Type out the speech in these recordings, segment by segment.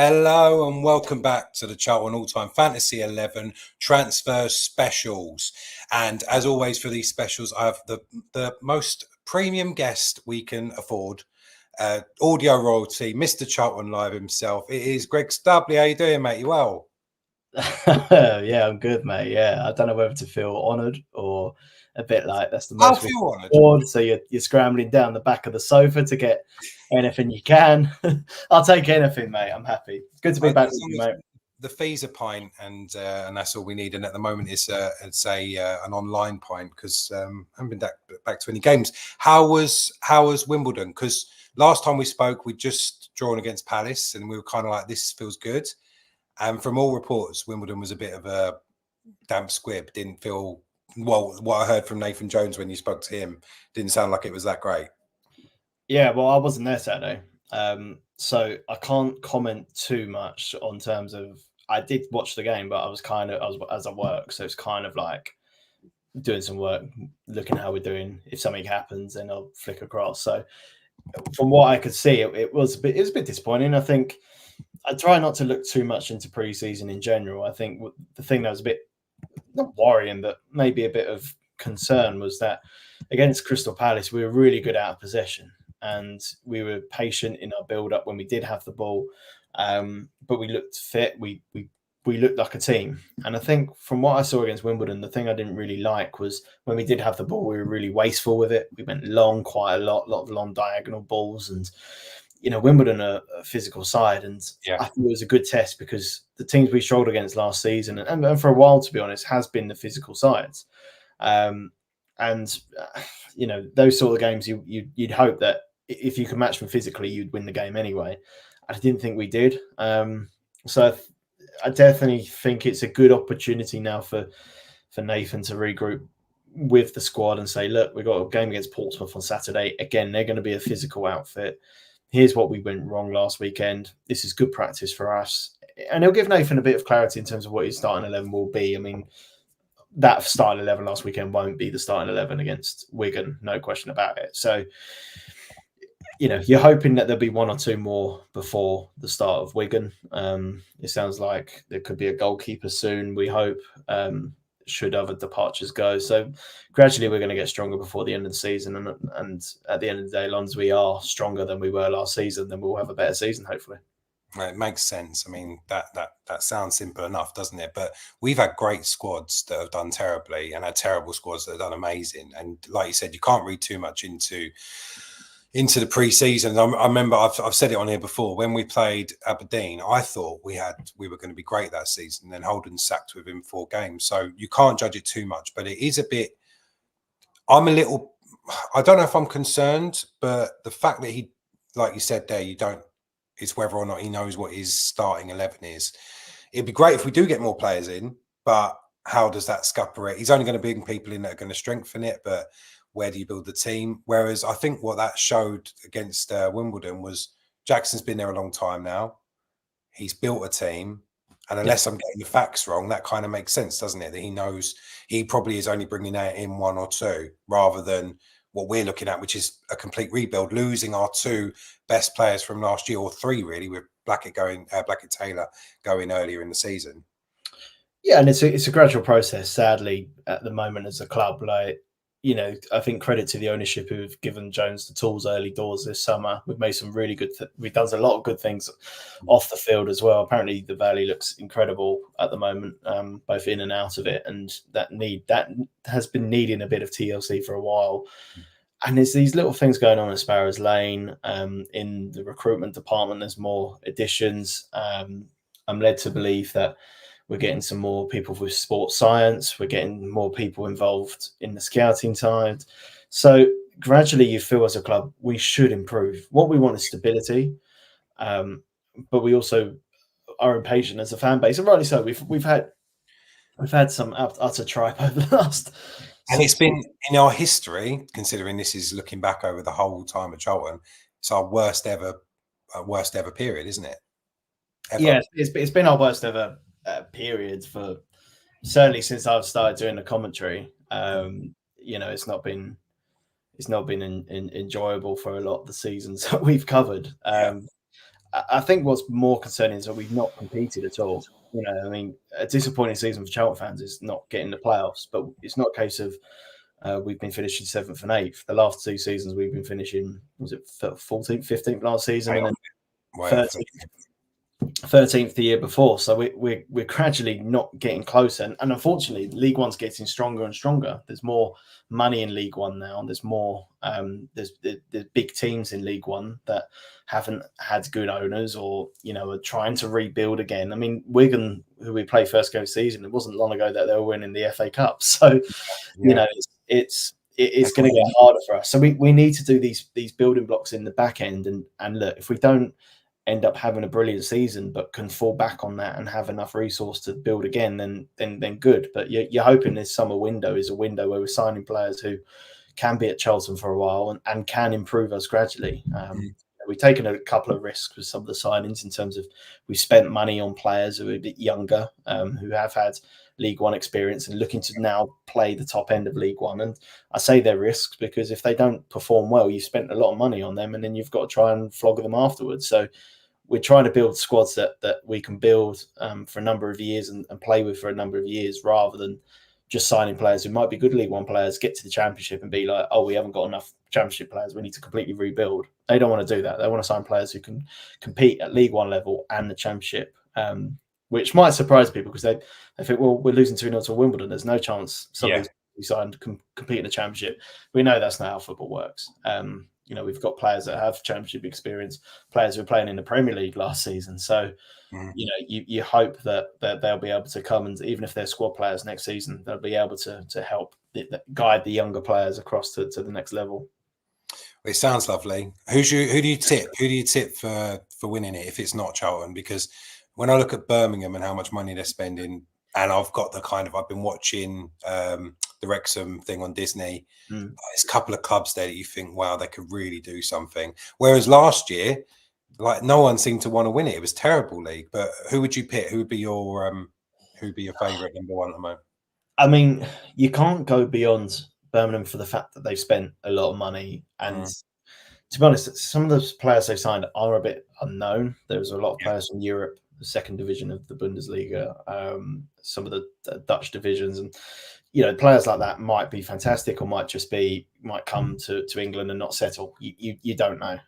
Hello and welcome back to the Charlton All-Time Fantasy 11 Transfer Specials. And as always for these specials, I have the most premium guest we can afford. Audio royalty, Mr. Charlton Live himself. It is Greg Stubbley. How you doing, mate? You well? Yeah, I'm good, mate. Yeah, I don't know whether to feel honoured or a bit like that's the most. I feel honoured. So you're scrambling down the back of the sofa to get anything you can. I'll take anything, mate. I'm happy. It's good to be back with you, mate. The fees are pint, and that's all we need. And at the moment, it's an online pint because I haven't been back to any games. How was Wimbledon? Because last time we spoke, we just drawn against Palace, and we were kind of like, this feels good. And from all reports, Wimbledon was a bit of a damp squib. Didn't feel well. What I heard from Nathan Jones when you spoke to him didn't sound like it was that great. Yeah, well, I wasn't there Saturday, so I can't comment too much on terms of. I did watch the game, but I was as I work, so it's kind of like doing some work, looking how we're doing. If something happens, then I'll flick across. So from what I could see, it was a bit disappointing. I think I try not to look too much into pre-season in general. I think the thing that was a bit not worrying, but maybe a bit of concern was that against Crystal Palace, we were really good out of possession and we were patient in our build-up when we did have the ball. But we looked fit. We looked like a team. And I think from what I saw against Wimbledon, the thing I didn't really like was when we did have the ball, we were really wasteful with it. We went long quite a lot of long diagonal balls. And, Wimbledon are a physical side. And I think it was a good test because the teams we struggled against last season, and for a while, to be honest, has been the physical sides. Those sort of games, you'd hope that if you could match them physically, you'd win the game anyway. I didn't think we did. So I definitely think it's a good opportunity now for Nathan to regroup with the squad and say, look, we've got a game against Portsmouth on Saturday. Again, they're going to be a physical outfit. Here's what we went wrong last weekend. This is good practice for us. And he'll give Nathan a bit of clarity in terms of what his starting 11 will be. I mean, that starting 11 last weekend won't be the starting 11 against Wigan, no question about it. So, you're hoping that there'll be one or two more before the start of Wigan. It sounds like there could be a goalkeeper soon, we hope, should other departures go. So gradually we're going to get stronger before the end of the season. And at the end of the day, as long as we are stronger than we were last season, then we'll have a better season, hopefully. It makes sense. I mean, that sounds simple enough, doesn't it? But we've had great squads that have done terribly and had terrible squads that have done amazing. And like you said, you can't read too much into the pre-season. I remember I've said it on here before. When we played Aberdeen, I thought we were going to be great that season. Then Holden sacked within 4 games, so you can't judge it too much. But it is a bit. I don't know if I'm concerned, but the fact that he, like you said there, it's whether or not he knows what his starting 11 is. It'd be great if we do get more players in, but how does that scupper it? He's only going to bring people in that are going to strengthen it, but where do you build the team? Whereas I think what that showed against Wimbledon was Jackson's been there a long time now. He's built a team. And unless I'm getting the facts wrong, that kind of makes sense, doesn't it? That he knows he probably is only bringing in 1 or 2 rather than what we're looking at, which is a complete rebuild, losing our 2 best players from last year, or 3 really, with Blackett Taylor going earlier in the season. Yeah, and it's a gradual process. Sadly, at the moment as a club, I think credit to the ownership who've given Jones the tools early doors this summer. We've made some really good. We've done a lot of good things off the field as well. Apparently, the Valley looks incredible at the moment, both in and out of it, and that has been needing a bit of TLC for a while. And there's these little things going on at Sparrows Lane. In the recruitment department, there's more additions. I'm led to believe that we're getting some more people with sports science. We're getting more people involved in the scouting side. So gradually you feel as a club, we should improve. What we want is stability. But we also are impatient as a fan base. And rightly so. We've had some utter tripe over the last. And it's been in our history, considering this is looking back over the whole time at Charlton, it's our worst ever period, isn't it? Ever. Yeah, it's been our worst ever period for certainly since I've started doing the commentary. It's not been enjoyable for a lot of the seasons that we've covered. I think what's more concerning is that we've not competed at all. You know, I mean, a disappointing season for Charlton fans is not getting the playoffs, but it's not a case of we've been finishing 7th and 8th. The last 2 seasons we've been finishing, was it 14th, 15th last season, and then 13th the year before. So we're gradually not getting closer, and unfortunately, League One's getting stronger and stronger. There's more money in League One now. There's more. There's big teams in League One that haven't had good owners, or are trying to rebuild again. I mean, Wigan, who we played first game of the season, it wasn't long ago that they were winning the FA Cup. So it's going to get harder for us. So we need to do these building blocks in the back end, and look, if we don't end up having a brilliant season but can fall back on that and have enough resource to build again, then good. But you're hoping this summer window is a window where we're signing players who can be at Charlton for a while and can improve us gradually. We've taken a couple of risks with some of the signings in terms of we've spent money on players who are a bit younger, who have had League One experience and looking to now play the top end of League One. And I say they're risks because if they don't perform well, you've spent a lot of money on them and then you've got to try and flog them afterwards. So we're trying to build squads that we can build for a number of years and play with for a number of years, rather than just signing players who might be good League One players, get to the Championship and be like, oh, we haven't got enough Championship players, we need to completely rebuild. They don't want to do that. They want to sign players who can compete at League One level and the Championship, which might surprise people because they think, well, we're losing 2-0 to Wimbledon. There's no chance somebody's signed can compete in the Championship. We know that's not how football works. We've got players that have Championship experience, players who were playing in the Premier League last season. So, you hope that they'll be able to come, and even if they're squad players next season, they'll be able to help guide the younger players across to the next level. It sounds lovely. Who do you tip? Who do you tip for winning it if it's not Charlton? Because when I look at Birmingham and how much money they're spending, and I've been watching the Wrexham thing on Disney. There's a couple of clubs there that you think, wow, they could really do something. Whereas last year, like, no one seemed to want to win it. It was a terrible league. But who would you pick? Who would be your favourite number one at the moment? I mean, you can't go beyond Birmingham for the fact that they've spent a lot of money. And to be honest, some of the players they've signed are a bit unknown. There's a lot of players from Europe, the second division of the Bundesliga, some of the Dutch divisions, and players like that might be fantastic, or might come to England and not settle. You don't know.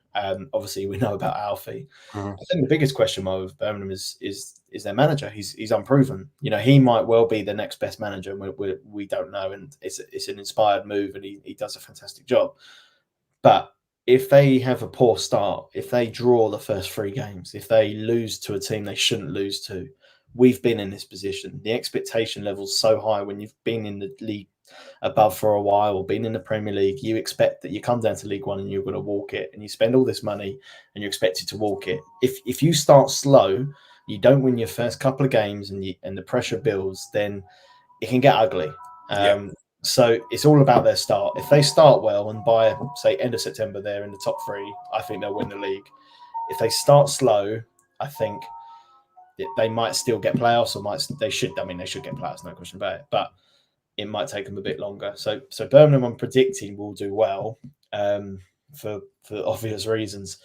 Obviously, we know about Alfie. I think the biggest question mark with Birmingham is their manager. He's unproven. He might well be the next best manager. We don't know, and it's an inspired move, and he does a fantastic job. But if they have a poor start, if they draw the first 3 games, if they lose to a team they shouldn't lose to, we've been in this position. The expectation level's so high when you've been in the league above for a while or been in the Premier League. You expect that you come down to League One and you're going to walk it, and you spend all this money and you're expected to walk it. If you start slow, you don't win your first couple of games, and the pressure builds, then it can get ugly. So it's all about their start. If they start well, and by, say, end of September, they're in the top 3, I think they'll win the league. If they start slow, I think they might still get playoffs, or they should get playoffs, no question about it. But it might take them a bit longer. So Birmingham, I'm predicting, will do well for obvious reasons.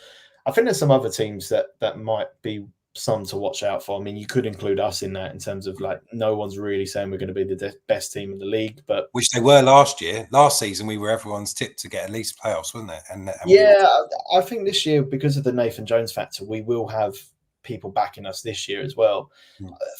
I think there's some other teams that might be some to watch out for. I mean, you could include us in that, in terms of, like, no one's really saying we're going to be the best team in the league, but which they were last year. Last season, we were everyone's tip to get at least playoffs, wasn't it? And I think this year, because of the Nathan Jones factor, we will have people backing us this year as well.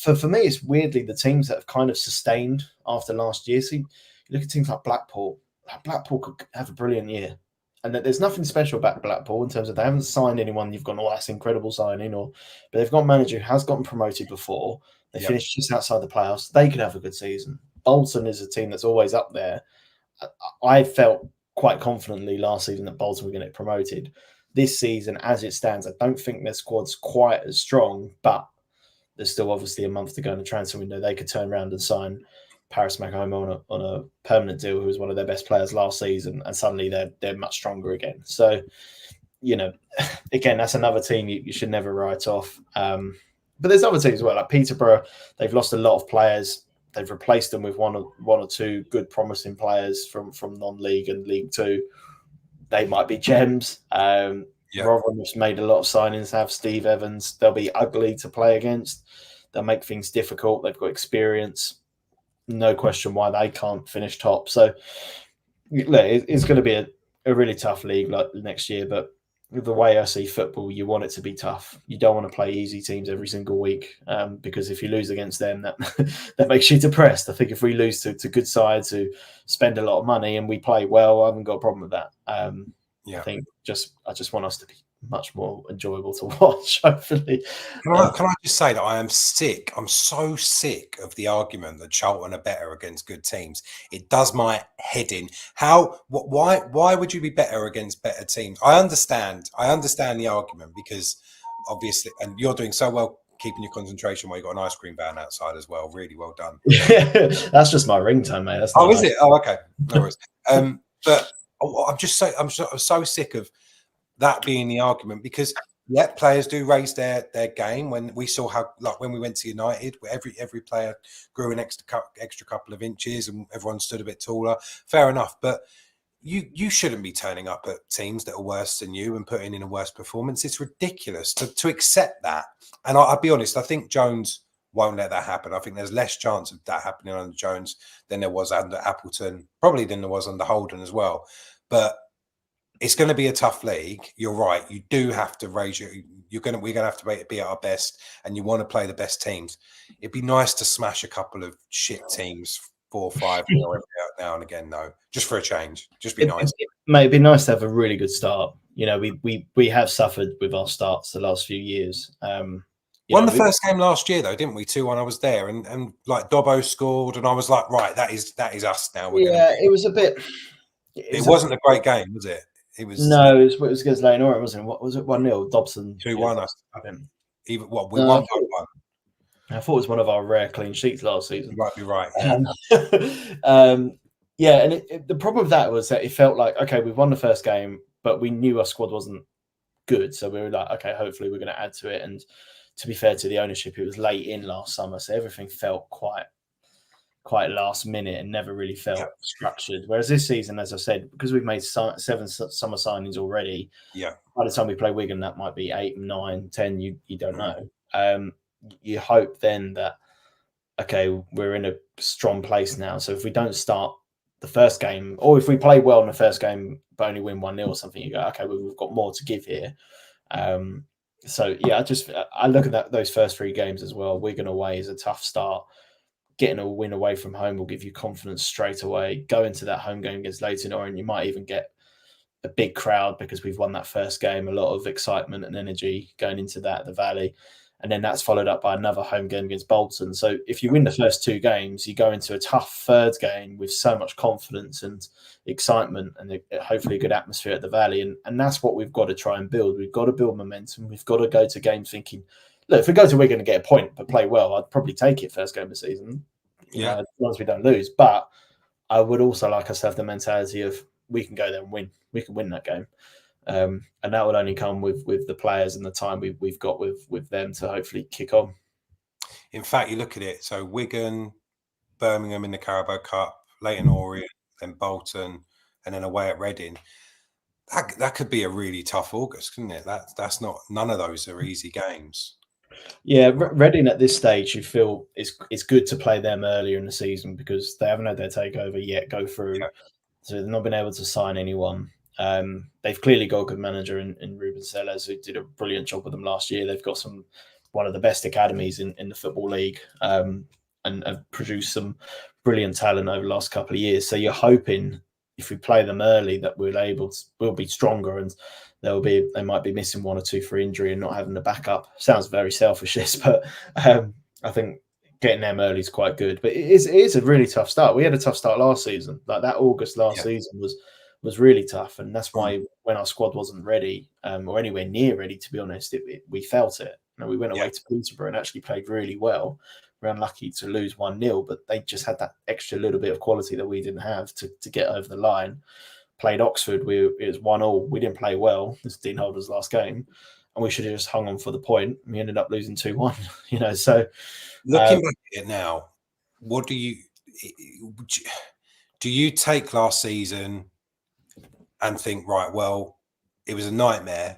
For me, it's weirdly the teams that have kind of sustained after last year. So you look at teams like Blackpool. Blackpool could have a brilliant year. And there's nothing special about Blackpool in terms of they haven't signed anyone you've gone, oh, that's incredible signing, but they've got a manager who has gotten promoted before. They finished just outside the playoffs. They could have a good season. Bolton is a team that's always up there. I felt quite confidently last season that Bolton were going to get promoted. This season, as it stands, I don't think their squad's quite as strong, but there's still obviously a month to go in the transfer window. They could turn around and sign Paris Maghoma on a permanent deal, who was one of their best players last season, and suddenly they're much stronger again. So, again, that's another team you should never write off. But there's other teams as well, like Peterborough. They've lost a lot of players. They've replaced them with one or two good, promising players from non-league and League Two. They might be gems. Yeah. Rotherham has made a lot of signings. Have Steve Evans. They'll be ugly to play against. They'll make things difficult. They've got experience. No question why they can't finish top. So look, it's going to be a really tough league like next year. But the way I see football, you want it to be tough. You don't want to play easy teams every single week because if you lose against them, that that makes you depressed. I think if we lose to good sides who spend a lot of money and we play well, I haven't got a problem with that. Yeah. I think I just want us to be much more enjoyable to watch. Hopefully, Can I just say that I am sick? I'm so sick of the argument that Charlton are better against good teams. It does my head in. Why would you be better against better teams? I understand the argument because obviously, and you're doing so well keeping your concentration while you've got an ice cream van outside as well. Really well done. that's just my ringtone, mate. That's is it? Oh, okay. No worries. But I'm so sick of that being the argument because players do raise their game. When we saw how, like when we went to United, where every player grew an extra couple of inches and everyone stood a bit taller. Fair enough, but you shouldn't be turning up at teams that are worse than you and putting in a worse performance. It's ridiculous to accept that. And I'll be honest, I think Jones won't let that happen. I think there's less chance of that happening under Jones than there was under Appleton, probably than there was under Holden as well. But it's going to be a tough league. You're right. You do have to raise we're going to have to be at our best, and you want to play the best teams. It'd be nice to smash a couple of shit teams 4-5 now and again, though, just for a change. Just be nice. Mate, it'd be nice to have a really good start. You know, we have suffered with our starts the last few years. Won the first game last year, though, didn't we? 2-1. I was there, and like Dobbo scored, and I was like, right, that is us now. It was a bit. It wasn't a great game, was it? It was against Lane Orient, wasn't it? What was it? 1-0. Dobson 2-1. We won by 1. I thought it was one of our rare clean sheets last season. You might be right. Yeah. And the problem with that was that it felt like, okay, we've won the first game, but we knew our squad wasn't good, so we were like, okay, hopefully we're going to add to it. And to be fair to the ownership, it was late in last summer, so everything felt quite last minute and never really felt structured. Whereas this season, as I said, because we've made 7 summer signings already, by the time we play Wigan, that might be 8, 9, 10. You don't know. You hope then that, okay, we're in a strong place now. So if we don't start the first game, or if we play well in the first game but only win 1-0 or something, you go, okay, we've got more to give here. So yeah, I look at those first 3 games as well. Wigan away is a tough start. Getting a win away from home will give you confidence straight away. Go into that home game against Leyton Orient, you might even get a big crowd because we've won that first game. A lot of excitement and energy going into that at the Valley, and then that's followed up by another home game against Bolton. So if you win the first 2 games, you go into a tough third game with so much confidence and excitement and hopefully a good atmosphere at the Valley. And that's what we've got to try and build. We've got to build momentum. We've got to go to games thinking, look, if we go to Wigan and get a point but play well, I'd probably take it first game of the season, as long as we don't lose. But I would also like us to have the mentality of we can go there and win. We can win that game. And that will only come with the players and the time we've got with them to hopefully kick on. In fact, you look at it. So Wigan, Birmingham in the Carabao Cup, Leyton Orient, then Bolton, and then away at Reading. That could be a really tough August, couldn't it? That's not. None of those are easy games. Yeah, Reading at this stage, you feel it's good to play them earlier in the season because they haven't had their takeover yet go through. Yeah. So they've not been able to sign anyone. They've clearly got a good manager in Ruben Sellers, who did a brilliant job with them last year. They've got one of the best academies in the Football League and have produced some brilliant talent over the last couple of years. So you're hoping if we play them early that we'll be stronger and they might be missing 1 or 2 for injury and not having the backup. Sounds very selfish, but I think getting them early is quite good. But it is a really tough start. We had a tough start last season. Like that August last season was really tough, and that's why when our squad wasn't ready or anywhere near ready, to be honest, we felt it. We went away to Peterborough and actually played really well. We're unlucky to lose 1-0, but they just had that extra little bit of quality that we didn't have to get over the line. Played Oxford, it was 1-1. We didn't play well. This is Dean Holder's last game, and we should have just hung on for the point. We ended up losing 2-1. So looking back at it now, what do you take last season and think, right, well, it was a nightmare,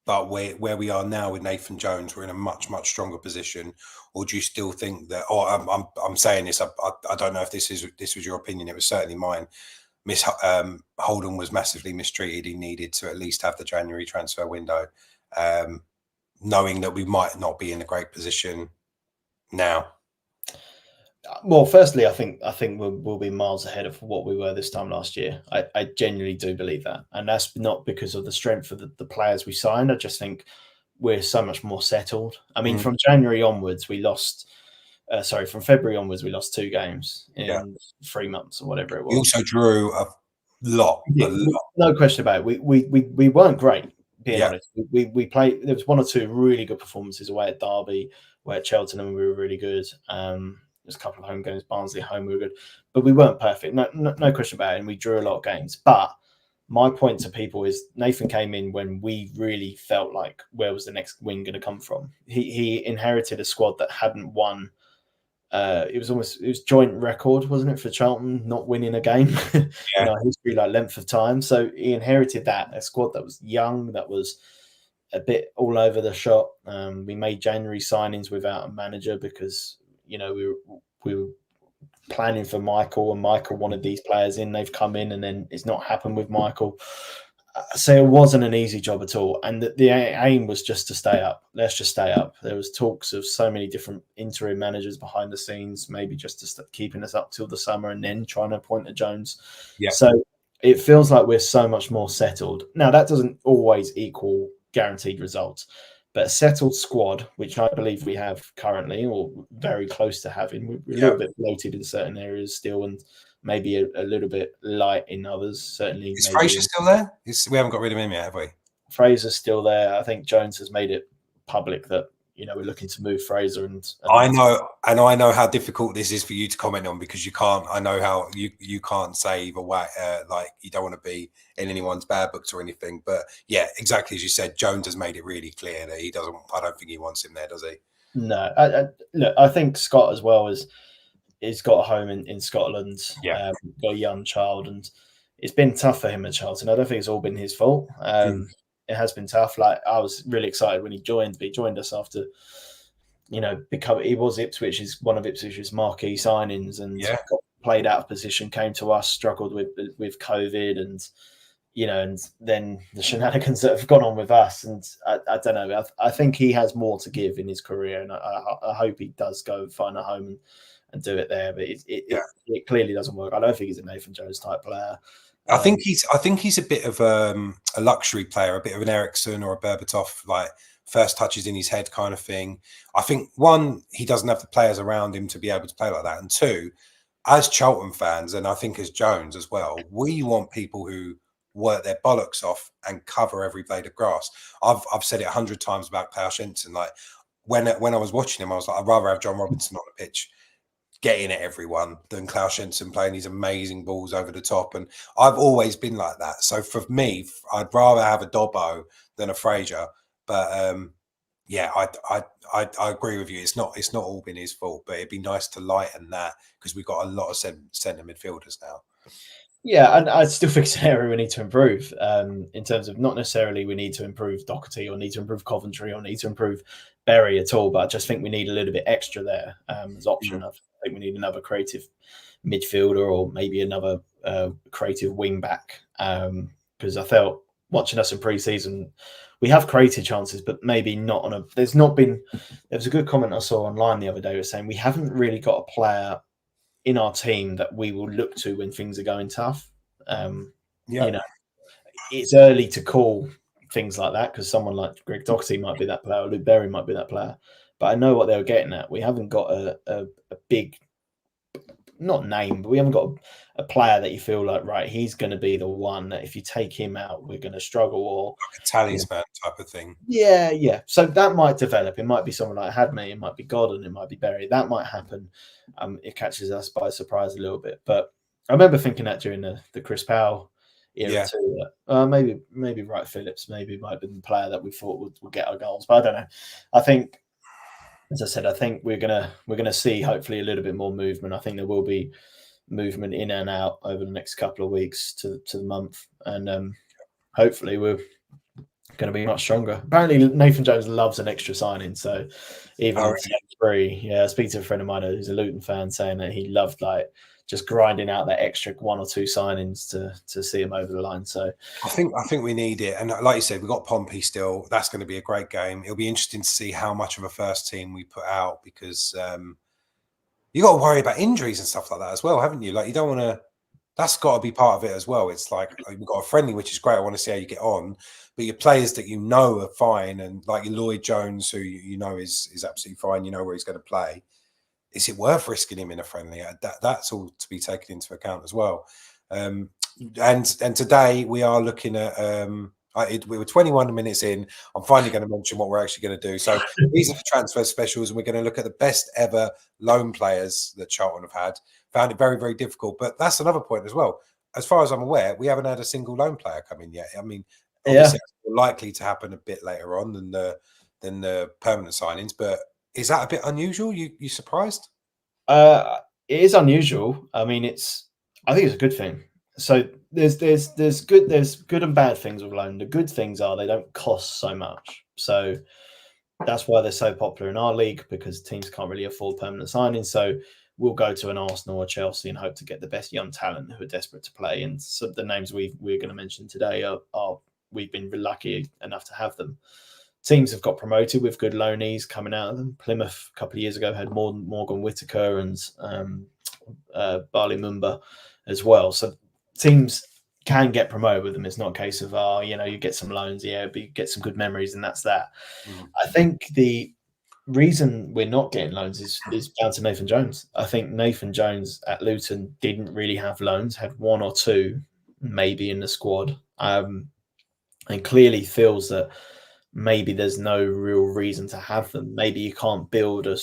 but where we are now with Nathan Jones, we're in a much stronger position? Or do you still think that? Or I'm saying this. I don't know if this was your opinion. It was certainly mine. Holden was massively mistreated. He needed to at least have the January transfer window, knowing that we might not be in a great position now. Well, firstly, I think we'll be miles ahead of what we were this time last year. I genuinely do believe that, and that's not because of the strength of the players we signed. I just think we're so much more settled. I mean, from January onwards, we lost. From February onwards, we lost 2 games in 3 months or whatever it was. We also drew a lot. No question about it. We weren't great, being honest. We played. There was 1 or 2 really good performances away at Derby, away at Cheltenham, we were really good. There's a couple of home games, Barnsley home, we were good, but we weren't perfect. No question about it. And we drew a lot of games. But my point to people is Nathan came in when we really felt like, where was the next win going to come from? He inherited a squad that hadn't won. It was joint record, wasn't it, for Charlton not winning a game in our history, like length of time. So he inherited a squad that was young, that was a bit all over the shop. We made January signings without a manager because we were planning for Michael, and Michael wanted these players in. They've come in, and then it's not happened with Michael. So it wasn't an easy job at all. And the aim was just to stay up. Let's just stay up. There was talks of so many different interim managers behind the scenes, maybe just to keeping us up till the summer and then trying to appoint a Jones. Yeah. So it feels like we're so much more settled. Now, that doesn't always equal guaranteed results, but a settled squad, which I believe we have currently, or very close to having. We're a little bit bloated in certain areas still, and maybe a little bit light in others. Certainly, is Fraser still there? We haven't got rid of him yet, have we? Fraser's still there. I think Jones has made it public that we're looking to move Fraser, and I know how difficult this is for you to comment on, because you can't. I know how you can't say either way. Like, you don't want to be in anyone's bad books or anything. But yeah, exactly as you said, Jones has made it really clear that he doesn't. I don't think he wants him there, does he? No. Look, I think Scott as well he's got a home in Scotland. Yeah, got a young child, and it's been tough for him at Charlton. I don't think it's all been his fault. It has been tough. Like, I was really excited when he joined. But he joined us after, he was Ipswich, is one of Ipswich's marquee signings, and got played out of position. Came to us, struggled with COVID, and and then the shenanigans that have gone on with us. And I don't know. I think he has more to give in his career, and I hope he does go find a home and do it there. But it clearly doesn't work. I don't think he's a Nathan Jones type player. I think he's a bit of a luxury player, a bit of an Ericsson or a Berbatov, like first touches in his head kind of thing. I think, 1, he doesn't have the players around him to be able to play like that, and 2, as Charlton fans, and I think as Jones as well, we want people who work their bollocks off and cover every blade of grass. I've said it 100 times about Klaus Jensen. Like, when I was watching him, I was like, I'd rather have John Robinson on the pitch getting at everyone than Klaus Jensen playing these amazing balls over the top. And I've always been like that. So for me, I'd rather have a Dobbo than a Fraser. But I agree with you. It's not all been his fault, but it'd be nice to lighten that, because we've got a lot of centre midfielders now. Yeah, and I still think it's an area we need to improve, in terms of, not necessarily we need to improve Doherty or need to improve Coventry or need to improve Berry at all, but I just think we need a little bit extra there as option. I think we need another creative midfielder, or maybe another creative wing back, because I felt, watching us in pre-season, we have created chances, but maybe not on a. There was a good comment I saw online the other day, was saying we haven't really got a player in our team that we will look to when things are going tough. It's early to call things like that, because someone like Greg Doherty might be that player, or Luke Berry might be that player. But I know what they were getting at. We haven't got a big, not name, but we haven't got a player that you feel like, right, he's going to be the one that if you take him out, we're going to struggle. Or like a talisman type of thing. Yeah. So that might develop. It might be someone like Hadme, it might be Godden, it might be Berry. That might happen. It catches us by surprise a little bit. But I remember thinking that during the Chris Powell era too. Maybe Wright Phillips maybe might have been the player that we thought would get our goals. But I don't know. I think, as I said, I think we're gonna see hopefully a little bit more movement. I think there will be movement in and out over the next couple of weeks to the month, and hopefully going to be much stronger. Apparently, Nathan Jones loves an extra signing. So even on free, yeah, I speak to a friend of mine who's a Luton fan saying that he loved like just grinding out that extra 1 or 2 signings to see him over the line. So I think we need it, and like you said, we've got Pompey still. That's going to be a great game. It'll be interesting to see how much of a first team we put out because you got to worry about injuries and stuff like that as well, haven't you? Like you don't want to. That's got to be part of it as well. It's like we've got a friendly, which is great. I want to see how you get on, but your players that you know are fine, and like your Lloyd Jones, who you know is absolutely fine. You know where he's going to play. Is it worth risking him in a friendly? That's all to be taken into account as well. And today we are looking at. We were 21 minutes in. I'm finally going to mention what we're actually going to do. So these are the transfer specials, and we're going to look at the best ever loan players that Charlton have had. Found it very, very difficult, but that's another point as well. As far as I'm aware, we haven't had a single loan player come in yet. I mean, obviously, it's likely to happen a bit later on than the permanent signings. But is that a bit unusual? You surprised? It is unusual. I mean, I think it's a good thing. So there's good and bad things with loan. The good things are they don't cost so much. So that's why they're so popular in our league because teams can't really afford permanent signings. So we'll go to an Arsenal or Chelsea and hope to get the best young talent who are desperate to play. And so the names we're going to mention today are we've been lucky enough to have them. Teams have got promoted with good loanees coming out of them. Plymouth a couple of years ago had Morgan Whittaker and Barley Mumba as well. So teams can get promoted with them. It's not a case of, you get some loans, but you get some good memories and that's that. I think the reason we're not getting loans is down to Nathan Jones. I think Nathan Jones at Luton didn't really have loans, had 1 or 2 maybe in the squad, and clearly feels that maybe there's no real reason to have them. Maybe you can't build a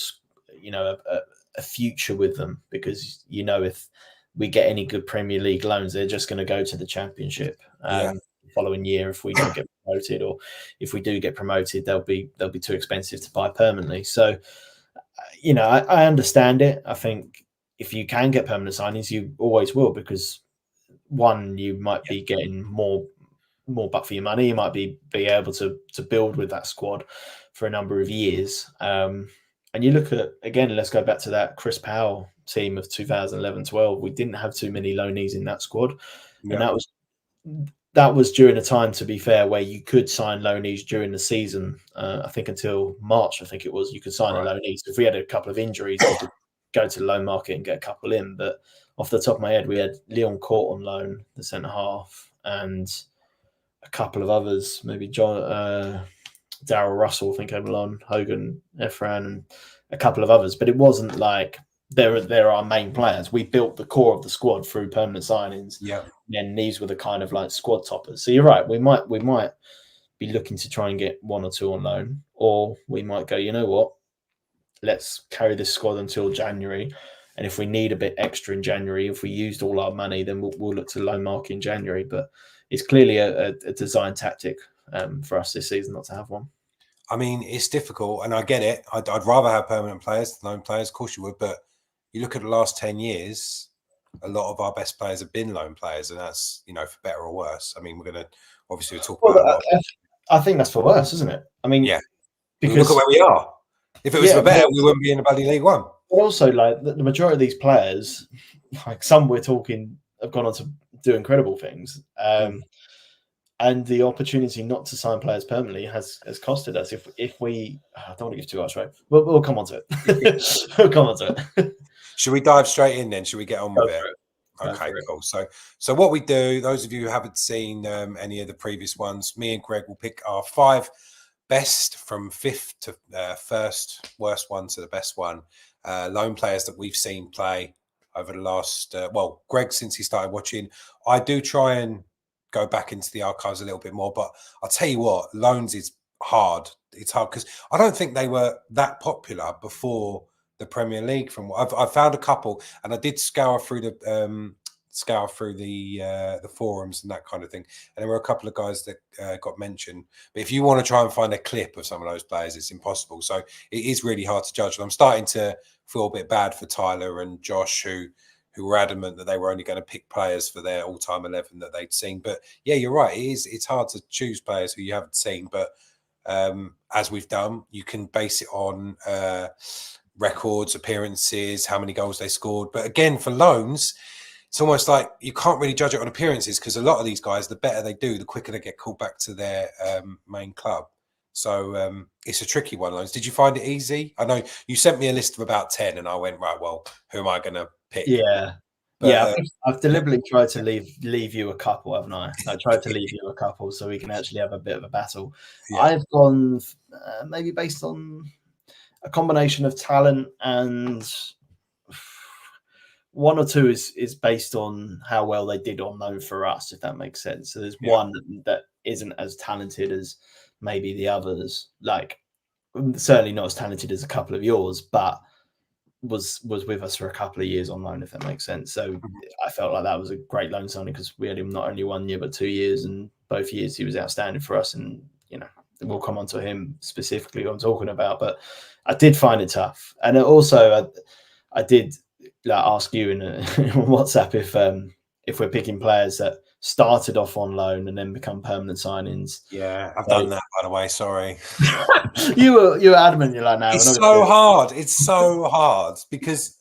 future with them because if we get any good Premier League loans, they're just going to go to the Championship the following year if we don't get promoted, or if we do get promoted, they'll be too expensive to buy permanently. So, I understand it. I think if you can get permanent signings, you always will because one, you might be getting more buck for your money. You might be able to build with that squad for a number of years. And you look at, again, let's go back to that Chris Powell team of 2011-12. We didn't have too many loanees in that squad. And that was during a time, to be fair, where you could sign loanees during the season. I think until March, it was, you could sign a loanee. So if we had a couple of injuries, we could go to the loan market and get a couple in. But off the top of my head, we had Leon Court on loan, the centre half, and a couple of others, maybe Darryl Russell, I think, came along, Hogan, Efran, and a couple of others. But it wasn't like they're our main players. We built the core of the squad through permanent signings. Yeah. And these were the kind of like squad toppers. So you're right. We might be looking to try and get 1 or 2 on loan, or we might go, you know what? Let's carry this squad until January. And if we need a bit extra in January, if we used all our money, then we'll look to loan market in January. But it's clearly a design tactic for us this season not to have one. I mean, it's difficult, and I get it. I'd rather have permanent players than loan players. Of course you would, but you look at the last 10 years, a lot of our best players have been loan players, and that's, for better or worse. I mean, we're going to obviously talk about a lot. I think that's for worse, isn't it? I mean, because look at where we are. If it was for better, we wouldn't be in the bloody League One. But also, like the majority of these players, like some we're talking, have gone on to do incredible things. And the opportunity not to sign players permanently has costed us. If we, I don't want to give too much, right? We'll come on to it. We'll come on to it. Should we dive straight in then? Should we get on with it? Okay, cool. So what we do, those of you who haven't seen any of the previous ones, me and Greg will pick our 5 best from 5th to 1st, worst one to the best one, loan players that we've seen play over the last, Greg, since he started watching. I do try and go back into the archives a little bit more, but I'll tell you what, loans is hard. It's hard because I don't think they were that popular before the Premier League. From what I've found a couple, and I did scour through the forums and that kind of thing, and there were a couple of guys that got mentioned. But if you want to try and find a clip of some of those players, it's impossible. So it is really hard to judge. And I'm starting to feel a bit bad for Tyler and Josh, who who were adamant that they were only going to pick players for their all-time 11 that they'd seen. But yeah, you're right. It's hard to choose players who you haven't seen. But as we've done, you can base it on records, appearances, how many goals they scored. But again, for loans, it's almost like you can't really judge it on appearances, because a lot of these guys, the better they do, the quicker they get called back to their main club. So it's a tricky one, loans. Did you find it easy? I know you sent me a list of about 10 and I went, right, well, who am I going to pick? Yeah. But, I've deliberately tried to leave you a couple, haven't I? I tried to leave you a couple so we can actually have a bit of a battle. Yeah. I've gone maybe based on a combination of talent, and one or two is based on how well they did on loan for us, if that makes sense. So there's one that isn't as talented as maybe the others, like certainly not as talented as a couple of yours, but was with us for a couple of years on loan, if that makes sense. So I felt like that was a great loan signing, because we had him not only 1 year but 2 years, and both years he was outstanding for us. And we'll come on to him specifically what I'm talking about, but I did find it tough. And also I did ask you in WhatsApp if we're picking players that started off on loan and then become permanent signings. Yeah, I've done that, by the way. Sorry. you were adamant. You're like, no. It's so hard. It's so hard because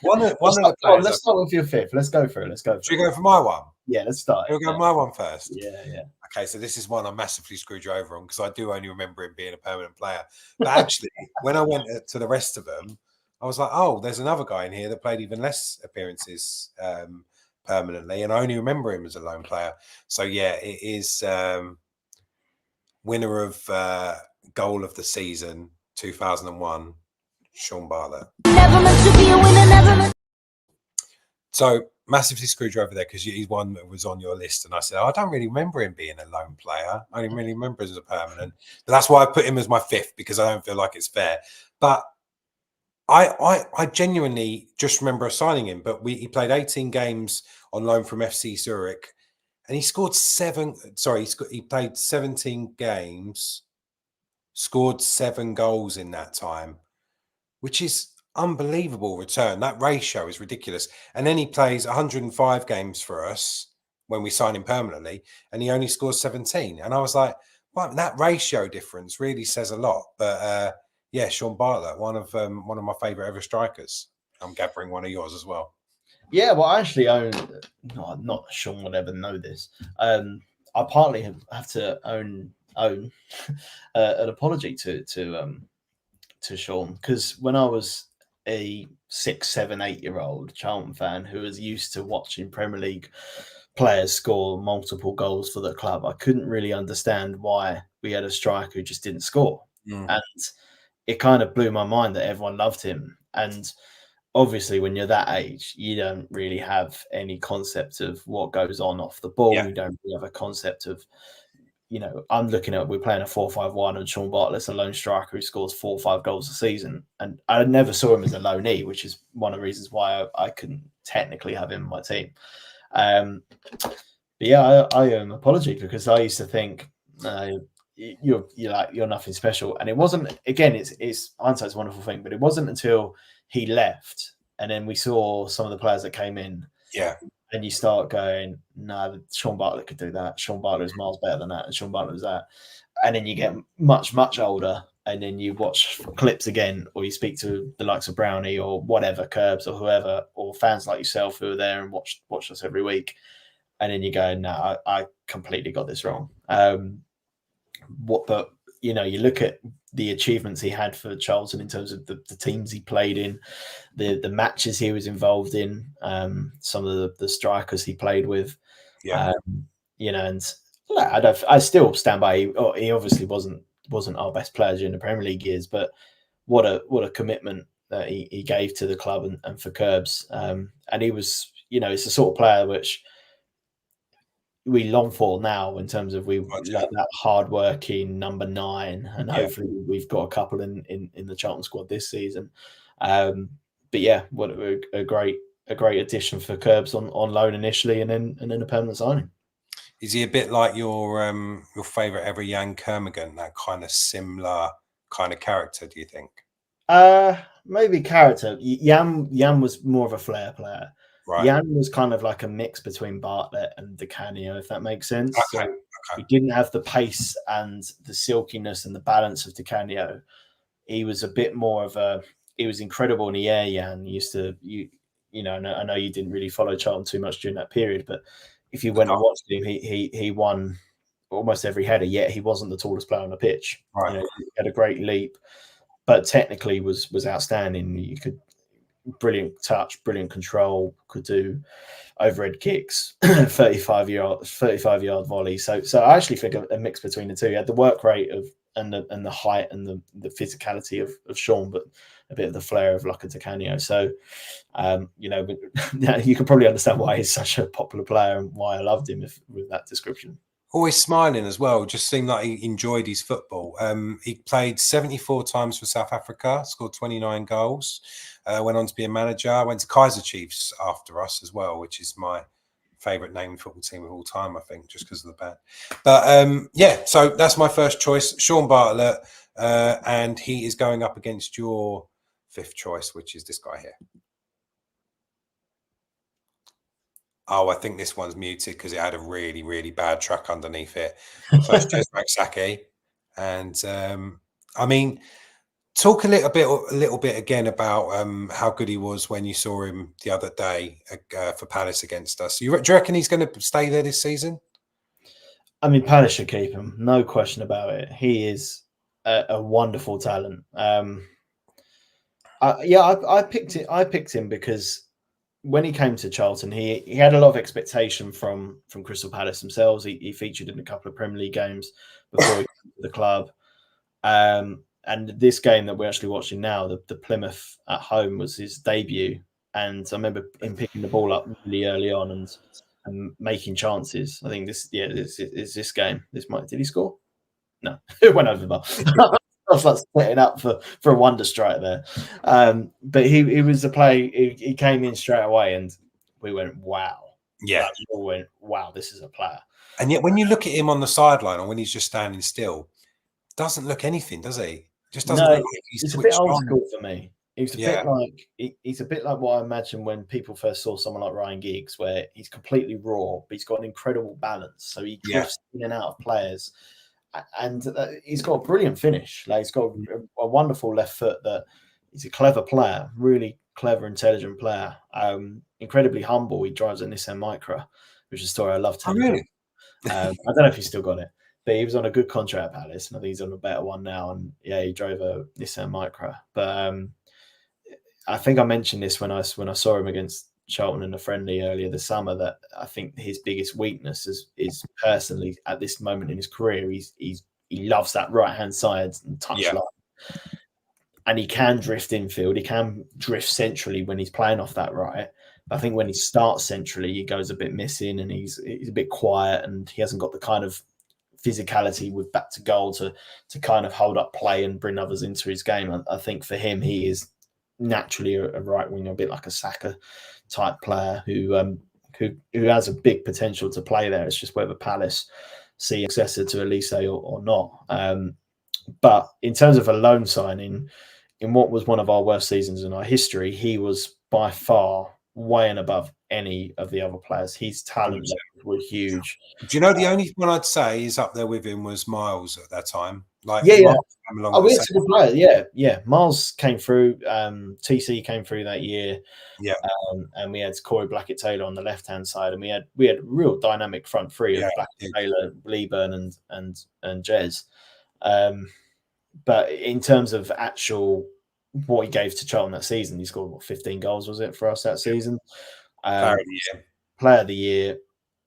one of the players. Let's start with your fifth. Let's go for it. Should we go for my one? Yeah, let's start. We'll go my one first. Yeah. Okay, so this is one I massively screwed you over on, because I do only remember him being a permanent player. But actually, when I went to the rest of them, I was like, oh, there's another guy in here that played even less appearances permanently, and I only remember him as a loan player. So yeah, it is winner of goal of the season 2001, Sean Bartlett. Never meant to be a winner, never meant. So massively screwed you over there, because he's one that was on your list, and I said, I don't really remember him being a loan player. I don't really remember him as a permanent. But that's why I put him as my fifth, because I don't feel like it's fair. But I genuinely just remember signing him, but he played 18 games on loan from FC Zurich, and he scored he played 17 games, scored 7 goals in that time, which is unbelievable return. That ratio is ridiculous. And then he plays 105 games for us when we sign him permanently, and he only scores 17. And I was like, well, that ratio difference really says a lot. But yeah, Sean Bartlett, one of my favorite ever strikers. I'm gathering one of yours as well. Yeah, well, I actually own. No, not Sean would ever know this. I partly have to own an apology to Sean, because when I was a 6, 7, 8-year-old Charlton fan who was used to watching Premier League players score multiple goals for the club, I couldn't really understand why we had a striker who just didn't score. And it kind of blew my mind that everyone loved him. And obviously, when you're that age, you don't really have any concept of what goes on off the ball. You don't really have a concept of, I'm looking at, we're playing a 4-5-1, and Sean Bartlett's a lone striker who scores 4 or 5 goals a season. And I never saw him as a loanee, which is one of the reasons why I couldn't technically have him in my team. But yeah, I owe an apology, because I used to think you're nothing special. And it wasn't, again, it's hindsight's a wonderful thing, but it wasn't until he left and then we saw some of the players that came in. Yeah. And you start going, no, Sean Bartlett could do that. Sean Bartlett was miles better than that. And Sean Bartlett was that. And then you get much, much older, and then you watch clips again, or you speak to the likes of Brownie or whatever, Curbs or whoever, or fans like yourself who are there and watch us every week. And then you go, no, I completely got this wrong. But you look at the achievements he had for Charlton in terms of the teams he played in, the matches he was involved in, some of the strikers he played with. Yeah. And I still stand by. He obviously wasn't our best player during the Premier League years, but what a commitment that he gave to the club and for Curbs. And he was, it's the sort of player which we long for now, in terms of like that hard-working number 9, and hopefully we've got a couple in the Charlton squad this season. But yeah, what a great addition for Curbs on loan initially, and then a permanent signing. Is he a bit like your favourite ever Jan Kermigan, that kind of similar kind of character, do you think? Maybe character. Jan was more of a flair player. Right. Jan was kind of like a mix between Bartlett and Di Canio, if that makes sense. Okay. So he didn't have the pace and the silkiness and the balance of Di Canio. He was a bit more of a. He was incredible in the air. Jan he used to you know. I know you didn't really follow Charlton too much during that period, but if you went and watched him, he won almost every header. Yet he wasn't the tallest player on the pitch. Right. You know, he had a great leap, but technically was outstanding. You could brilliant touch, brilliant control, could do overhead kicks, 35 yard volley. So I actually think a mix between the two. He had the work rate of and the height and the physicality of Sean, but a bit of the flair of like a Di Canio. So you know, you can probably understand why he's such a popular player and why I loved him with that description. Always smiling as well. Just seemed like he enjoyed his football. He played 74 times for South Africa, scored 29 goals, went on to be a manager, went to Kaiser Chiefs after us as well, which is my favourite named football team of all time, I think, just because of the band. But yeah, so that's my first choice, Sean Bartlett, and he is going up against your fifth choice, which is this guy here. Oh, I think this one's muted because it had a really, really bad track underneath it. So it's just Saki. And I mean, talk a little bit again about how good he was when you saw him the other day for Palace against us. Do you reckon he's going to stay there this season? I mean, Palace should keep him, no question about it. He is a wonderful talent. I picked it. I picked him because when he came to Charlton, he had a lot of expectation from Crystal Palace themselves. He featured in a couple of Premier League games before he came to the club. And this game that we're actually watching now, the Plymouth at home, was his debut. And I remember him picking the ball up really early on and making chances. I think this this game. Did he score? No, it went over the bar. I was like setting up for a wonder strike there. But he was a play. He came in straight away, and we went, wow. Yeah, we all went, wow, this is a player. And yet, when you look at him on the sideline or when he's just standing still, doesn't look anything, does he? Just doesn't look like he's a bit old school for me. He's a bit like what I imagine when people first saw someone like Ryan Giggs, where he's completely raw, but he's got an incredible balance. So he drifts in and out of players. And he's got a brilliant finish. Like he's got a wonderful left foot. That he's a clever player, really clever, intelligent player. Incredibly humble. He drives a Nissan Micra, which is a story I love telling. Really? I don't know if he's still got it, but he was on a good contract at Palace, and I think he's on a better one now. And yeah, he drove a Nissan Micra. But I think I mentioned this when I saw him against Charlton in a friendly earlier this summer, that I think his biggest weakness is personally at this moment in his career, he loves that right hand side and touch line, and he can drift infield, he can drift centrally when he's playing off that right. But I think when he starts centrally, he goes a bit missing, and he's a bit quiet, and he hasn't got the kind of physicality with back to goal to kind of hold up play and bring others into his game. I think for him, he is naturally a right winger, a bit like a Saka type player who has a big potential to play there. It's just whether Palace see a successor to Elise or not. But in terms of a loan signing, in what was one of our worst seasons in our history, he was by far way and above any of the other players. His talent levels were huge. Do you know the only one I'd say is up there with him was Miles at that time? Like we had some good players. Yeah. Miles came through. TC came through that year. Yeah. And we had Corey Blackett-Taylor on the left hand side, and we had real dynamic front three of Blackett-Taylor, Leeburn, and Jez. But in terms of actual what he gave to Charlton that season, he scored 15 goals, was it, for us that season? Player of the year.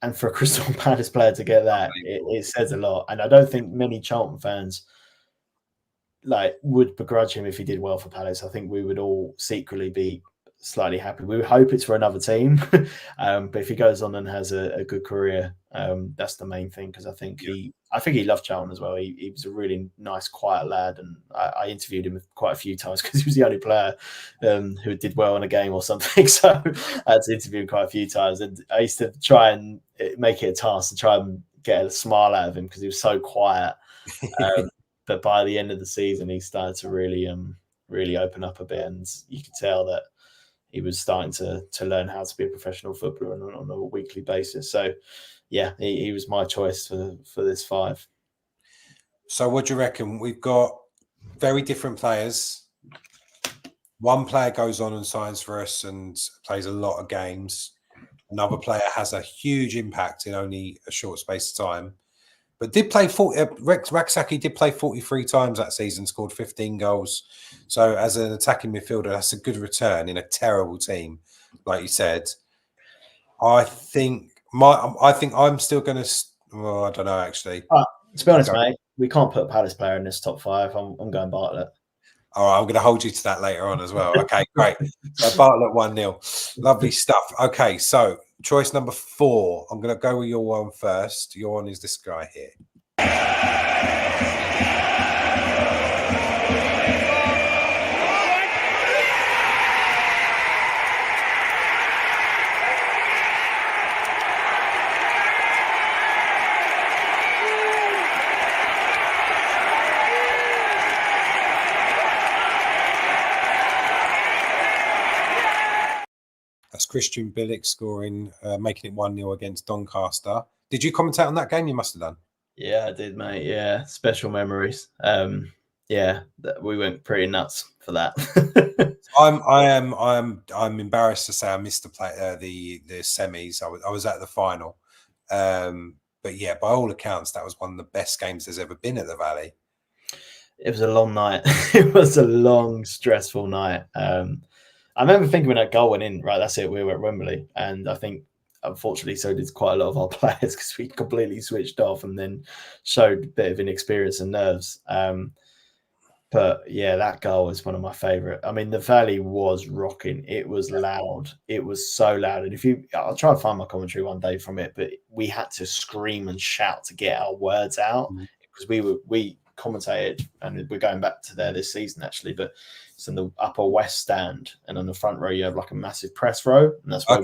And for a Crystal Palace player to get that, it says a lot. And I don't think many Charlton fans would begrudge him if he did well for Palace. I think we would all secretly be slightly happy. We would hope it's for another team, but if he goes on and has a good career, that's the main thing. Because I think he loved Charlton as well. He was a really nice, quiet lad, and I interviewed him quite a few times because he was the only player who did well in a game or something. So I had to interview him quite a few times, and I used to try and make it a task to try and get a smile out of him because he was so quiet. But by the end of the season, he started to really open up a bit, and you could tell that he was starting to learn how to be a professional footballer on a weekly basis. So yeah, he was my choice for this 5. So what do you reckon? We've got very different players. One player goes on and signs for us and plays a lot of games. Another player has a huge impact in only a short space of time. But did play 40. Rak-Sakyi did play 43 times that season, scored 15 goals. So as an attacking midfielder, that's a good return in a terrible team, like you said. I think I'm still going to. Well, I don't know actually. To be honest, mate, we can't put a Palace player in this top 5. I'm going Bartlett. All right, I'm going to hold you to that later on as well. Okay, great. So Bartlett 1-0. Lovely stuff. Okay, so choice number 4. I'm going to go with your one first. Your one is this guy here. That's Christian Bilic scoring, making it 1-0 against Doncaster. Did you commentate on that game? You must have done. Yeah, I did, mate. Yeah, special memories. Yeah, we went pretty nuts for that. I'm embarrassed to say I missed the semis. I was at the final, but yeah, by all accounts, that was one of the best games there's ever been at the Valley. It was a long night. It was a long, stressful night. I remember thinking when that goal went in, right, that's it, we were at Wembley. And I think, unfortunately, so did quite a lot of our players because we completely switched off and then showed a bit of inexperience and nerves. But yeah, that goal is one of my favourite. I mean, the Valley was rocking. It was loud. It was so loud. And I'll try and find my commentary one day from it, but we had to scream and shout to get our words out because we commentated, and we're going back to there this season actually, but it's in the upper west stand, and on the front row you have like a massive press row, and that's where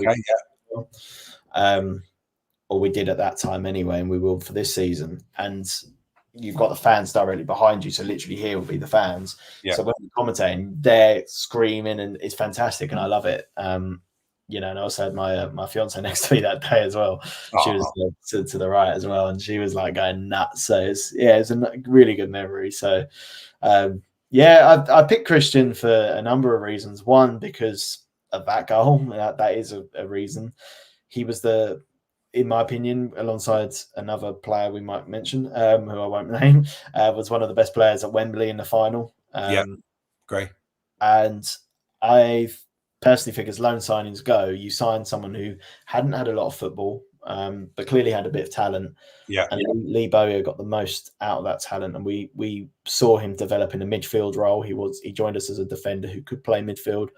or we did at that time anyway, and we will for this season. And you've got the fans directly behind you, so literally here will be the fans. So when we're commentating, they're screaming, and it's fantastic, and I love it. And I also had my fiance next to me that day as well. She was to the right as well, and she was like going nuts. So it's a really good memory. So I picked Christian for a number of reasons. One, because of that goal. That is a reason. He was in my opinion, alongside another player we might mention, who I won't name, was one of the best players at Wembley in the final. Great. And I personally think as loan signings go, you sign someone who hadn't had a lot of football, but clearly had a bit of talent. Yeah. And Lee Bowyer got the most out of that talent, and we saw him develop in a midfield role. He joined us as a defender who could play midfield,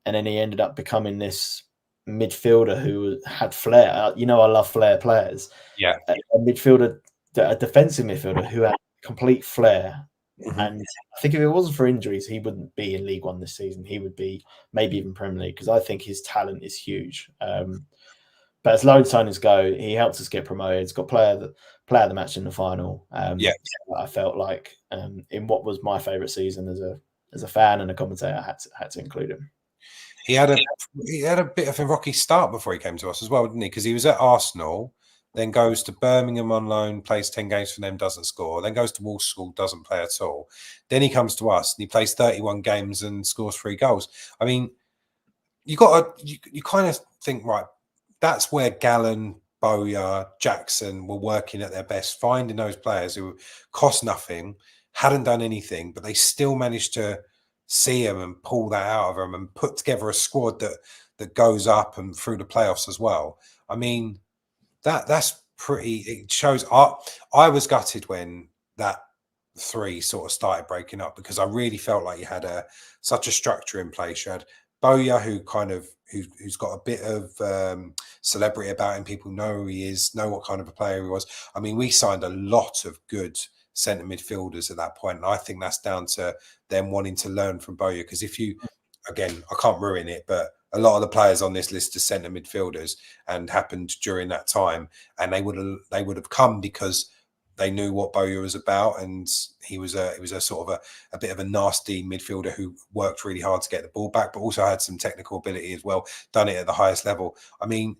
and then he ended up becoming this midfielder who had flair. I love flair players. Yeah. A midfielder, a defensive midfielder who had complete flair. Mm-hmm. And I think if it wasn't for injuries, he wouldn't be in League One this season. He would be maybe even Premier League, because I think his talent is huge. But as loan signings go, he helped us get promoted. He's got player of the match in the final. I felt like in what was my favourite season as a fan and a commentator, I had to include him. He had a bit of a rocky start before he came to us as well, didn't he? Because he was at Arsenal, then goes to Birmingham on loan, plays 10 games for them, doesn't score. Then goes to Walsall, doesn't play at all. Then he comes to us and he plays 31 games and scores 3 goals. I mean, you kind of think, right, that's where Gallen, Bowyer, Jackson were working at their best, finding those players who cost nothing, hadn't done anything, but they still managed to see them and pull that out of them and put together a squad that goes up and through the playoffs as well. I mean, that's pretty. It shows. I was gutted when that 3 sort of started breaking up, because I really felt like you had such a structure in place. You had Bowyer, who's got a bit of celebrity about him. People know who he is, know what kind of a player he was. I mean, we signed a lot of good centre midfielders at that point, and I think that's down to them wanting to learn from Bowyer. Because again, I can't ruin it, but a lot of the players on this list are centre midfielders and happened during that time, and they would have come because they knew what Bowyer was about, and he was a sort of a bit of a nasty midfielder who worked really hard to get the ball back, but also had some technical ability as well. Done it at the highest level. I mean,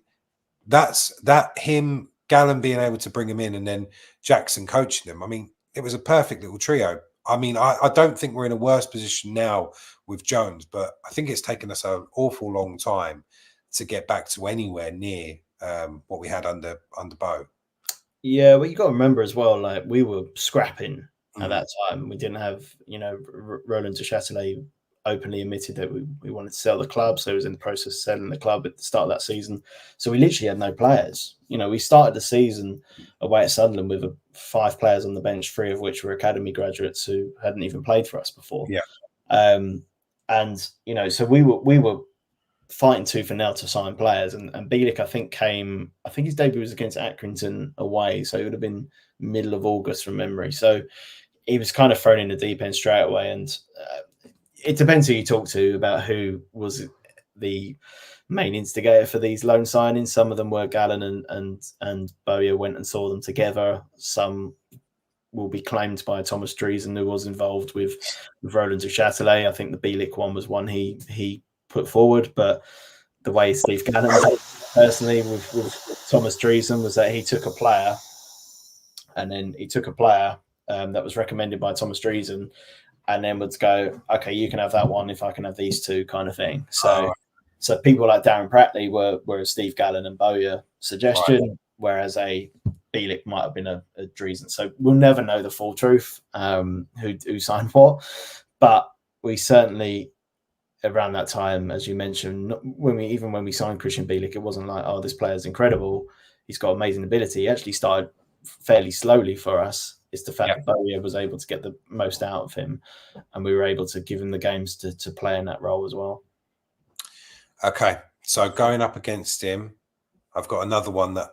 that's him, Gallen being able to bring him in, and then Jackson coaching them. I mean, it was a perfect little trio. I mean, I don't think we're in a worse position now with Jones, but I think it's taken us an awful long time to get back to anywhere near what we had under Bow. Yeah, well, you got to remember as well, like we were scrapping at that time. We didn't have, Roland de Châtelet openly admitted that we wanted to sell the club, so he was in the process of selling the club at the start of that season. So we literally had no players. We started the season away at Sunderland with 5 players on the bench, 3 of which were academy graduates who hadn't even played for us before. Yeah, and so we were fighting tooth and nail to sign players, and Bielik I think his debut was against Accrington away, so it would have been middle of August from memory. So he was kind of thrown in the deep end straight away, and it depends who you talk to about who was the main instigator for these loan signings. Some of them were Gallen and Bowyer went and saw them together. Some will be claimed by Thomas Dreesen, who was involved with Roland de Châtelet. I think the Bielik one was one he put forward, but the way Steve Gallen personally with Thomas Dreesen was that he took a player that was recommended by Thomas Dreesen, and then would go, okay, you can have that one if I can have these 2, kind of thing. So people like Darren Pratley were a Steve Gallen and Bowyer suggestion, whereas a Bielik might have been a Dreesen. So we'll never know the full truth, who signed what, but we certainly, around that time, as you mentioned, when we signed Christian Bielik, it wasn't like, oh, this player's incredible, he's got amazing ability. He actually started fairly slowly for us. It's the fact that Bowyer was able to get the most out of him, and we were able to give him the games to play in that role as well. Okay, so going up against him, I've got another one that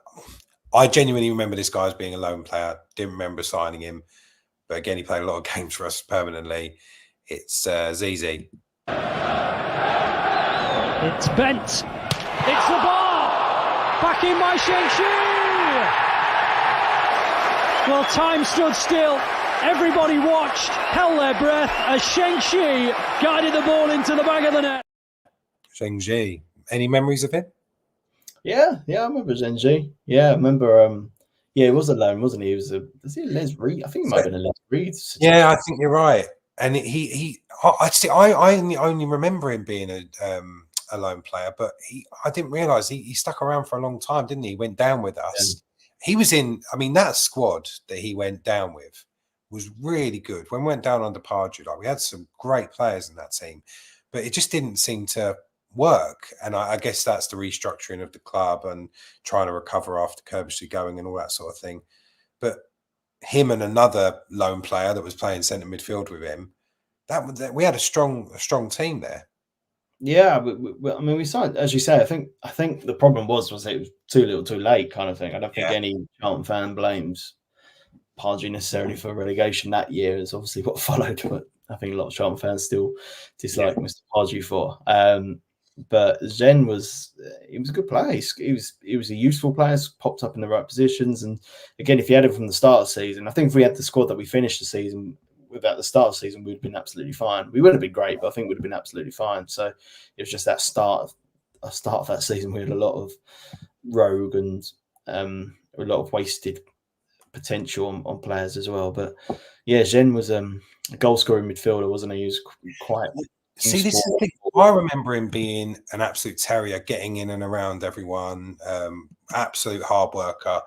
I genuinely remember this guy as being a lone player. Didn't remember signing him, but again, he played a lot of games for us permanently. It's Zizi. It's bent. It's the bar. Back in by Sheng-Chi. Well, time stood still. Everybody watched, held their breath as Sheng-Chi guided the ball into the back of the net. Sheng-Chi. Any memories of him? Yeah, I remember Sheng-Chi. Yeah, I remember. He was alone, wasn't he? Was he Les Reed? I think he might have been a Les Reed. Yeah, I think you're right. And I only remember him being a lone player, but I didn't realise he stuck around for a long time, didn't he? He went down with us. Yeah. He was in, I mean, that squad that he went down with was really good. When we went down under Pardew, we had some great players in that team, but it just didn't seem to work. And I guess that's the restructuring of the club and trying to recover after Kirbishley going and all that sort of thing. But him and another lone player that was playing centre midfield with him, we had a strong team there. Yeah, I mean, we signed, as you say. I think the problem was it was too little, too late, kind of thing. I don't think any Charlton fan blames Pardew necessarily for relegation that year. It's obviously what followed, but I think a lot of Charlton fans still dislike Mr. Pardew for. But Zen was a good player. He was a useful player, popped up in the right positions. And again, if you had him from the start of the season, I think if we had the squad that we finished the season with at the start of the season, we'd have been absolutely fine. We would have been great, but I think we'd have been absolutely fine. So it was just that start of that season. We had a lot of rogue and a lot of wasted potential on players as well. But yeah, Zen was a goal scoring midfielder, wasn't he? He was quite. See, this is the thing. I remember him being an absolute terrier, getting in and around everyone, absolute hard worker.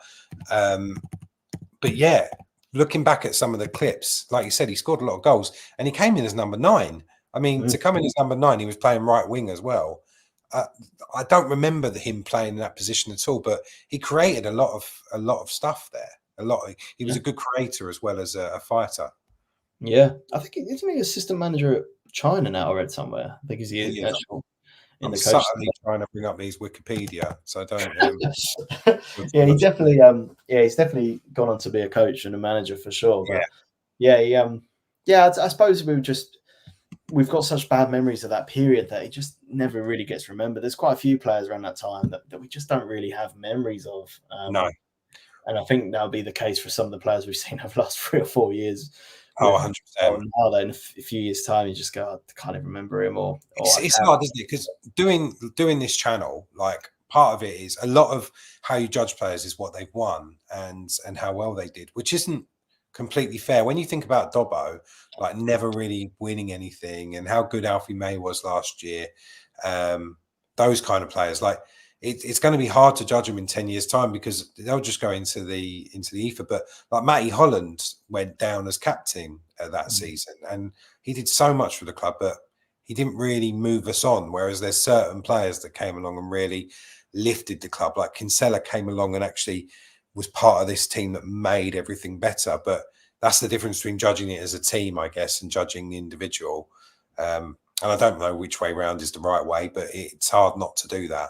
But yeah, looking back at some of the clips, like you said, he scored a lot of goals and he came in as number 9. I mean, to come in as number 9, he was playing right wing as well. I don't remember him playing in that position at all, but he created a lot of stuff there. He was a good creator as well as a fighter. Yeah, I think isn't he assistant manager at China now? I read somewhere. I think he's the actual. I'm subtly trying to bring up these Wikipedia, so I don't. Yeah, he definitely. He's definitely gone on to be a coach and a manager for sure. But I suppose we've got such bad memories of that period that it just never really gets remembered. There's quite a few players around that time that we just don't really have memories of. No. And I think that'll be the case for some of the players we've seen over the last 3 or 4 years. Oh, 100%. Now, though, in a few years' time, you just go, I can't even remember him. It's hard, isn't it? Because doing this channel, like part of it is a lot of how you judge players is what they've won and how well they did, which isn't completely fair. When you think about Dobbo, like never really winning anything, and how good Alfie May was last year, those kind of players, like it's going to be hard to judge them in 10 years' time because they'll just go into the ether. But like Matty Holland went down as captain that season, and he did so much for the club, but he didn't really move us on. Whereas there's certain players that came along and really lifted the club. Like Kinsella came along and actually was part of this team that made everything better. But that's the difference between judging it as a team, I guess, and judging the individual. And I don't know which way round is the right way, but it's hard not to do that.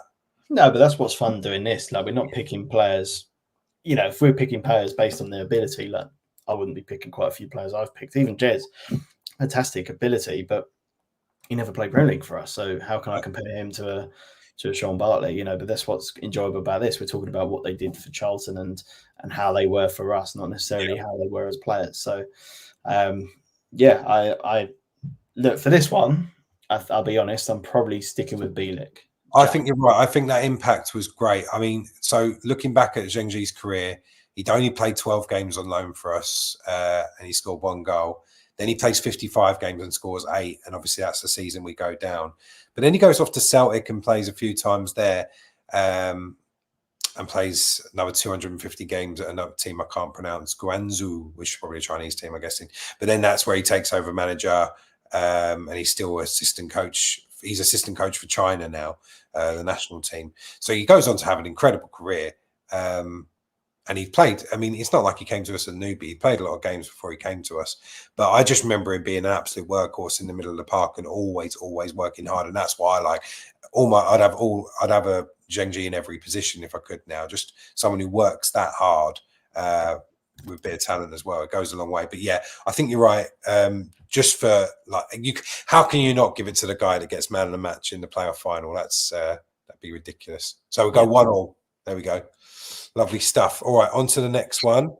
No, but that's what's fun doing this. Like, we're not picking players. You know, if we're picking players based on their ability, like I wouldn't be picking quite a few players I've picked. Even Jez, fantastic ability, but he never played Premier League for us. So how can I compare him to a Sean Bartley? You know, but that's what's enjoyable about this. We're talking about what they did for Charlton and how they were for us, not necessarily how they were as players. So, I look for this one. I'll be honest. I'm probably sticking with Bielik. I think you're right. I think that impact was great. I mean, so looking back at Zheng Ji's career, he'd only played 12 games on loan for us, and he scored 1 goal. Then he plays 55 games and scores 8, and obviously that's the season we go down. But then he goes off to Celtic and plays a few times there, and plays another 250 games at another team I can't pronounce, Guangzhou, which is probably a Chinese team, I'm guessing. But then that's where he takes over manager, and he's still assistant coach. He's assistant coach for China now, the national team. So he goes on to have an incredible career. And he played, I mean, it's not like he came to us as a newbie. He played a lot of games before he came to us. But I just remember him being an absolute workhorse in the middle of the park and always working hard. And that's why I like I'd have a Zheng Ji in every position if I could now. Just someone who works that hard with a bit of talent as well. It goes a long way. But yeah, I think you're right. Just for like, how can you not give it to the guy that gets man of the match in the playoff final? That'd be ridiculous. So we go 1-1. There we go. Lovely stuff. All right, on to the next one.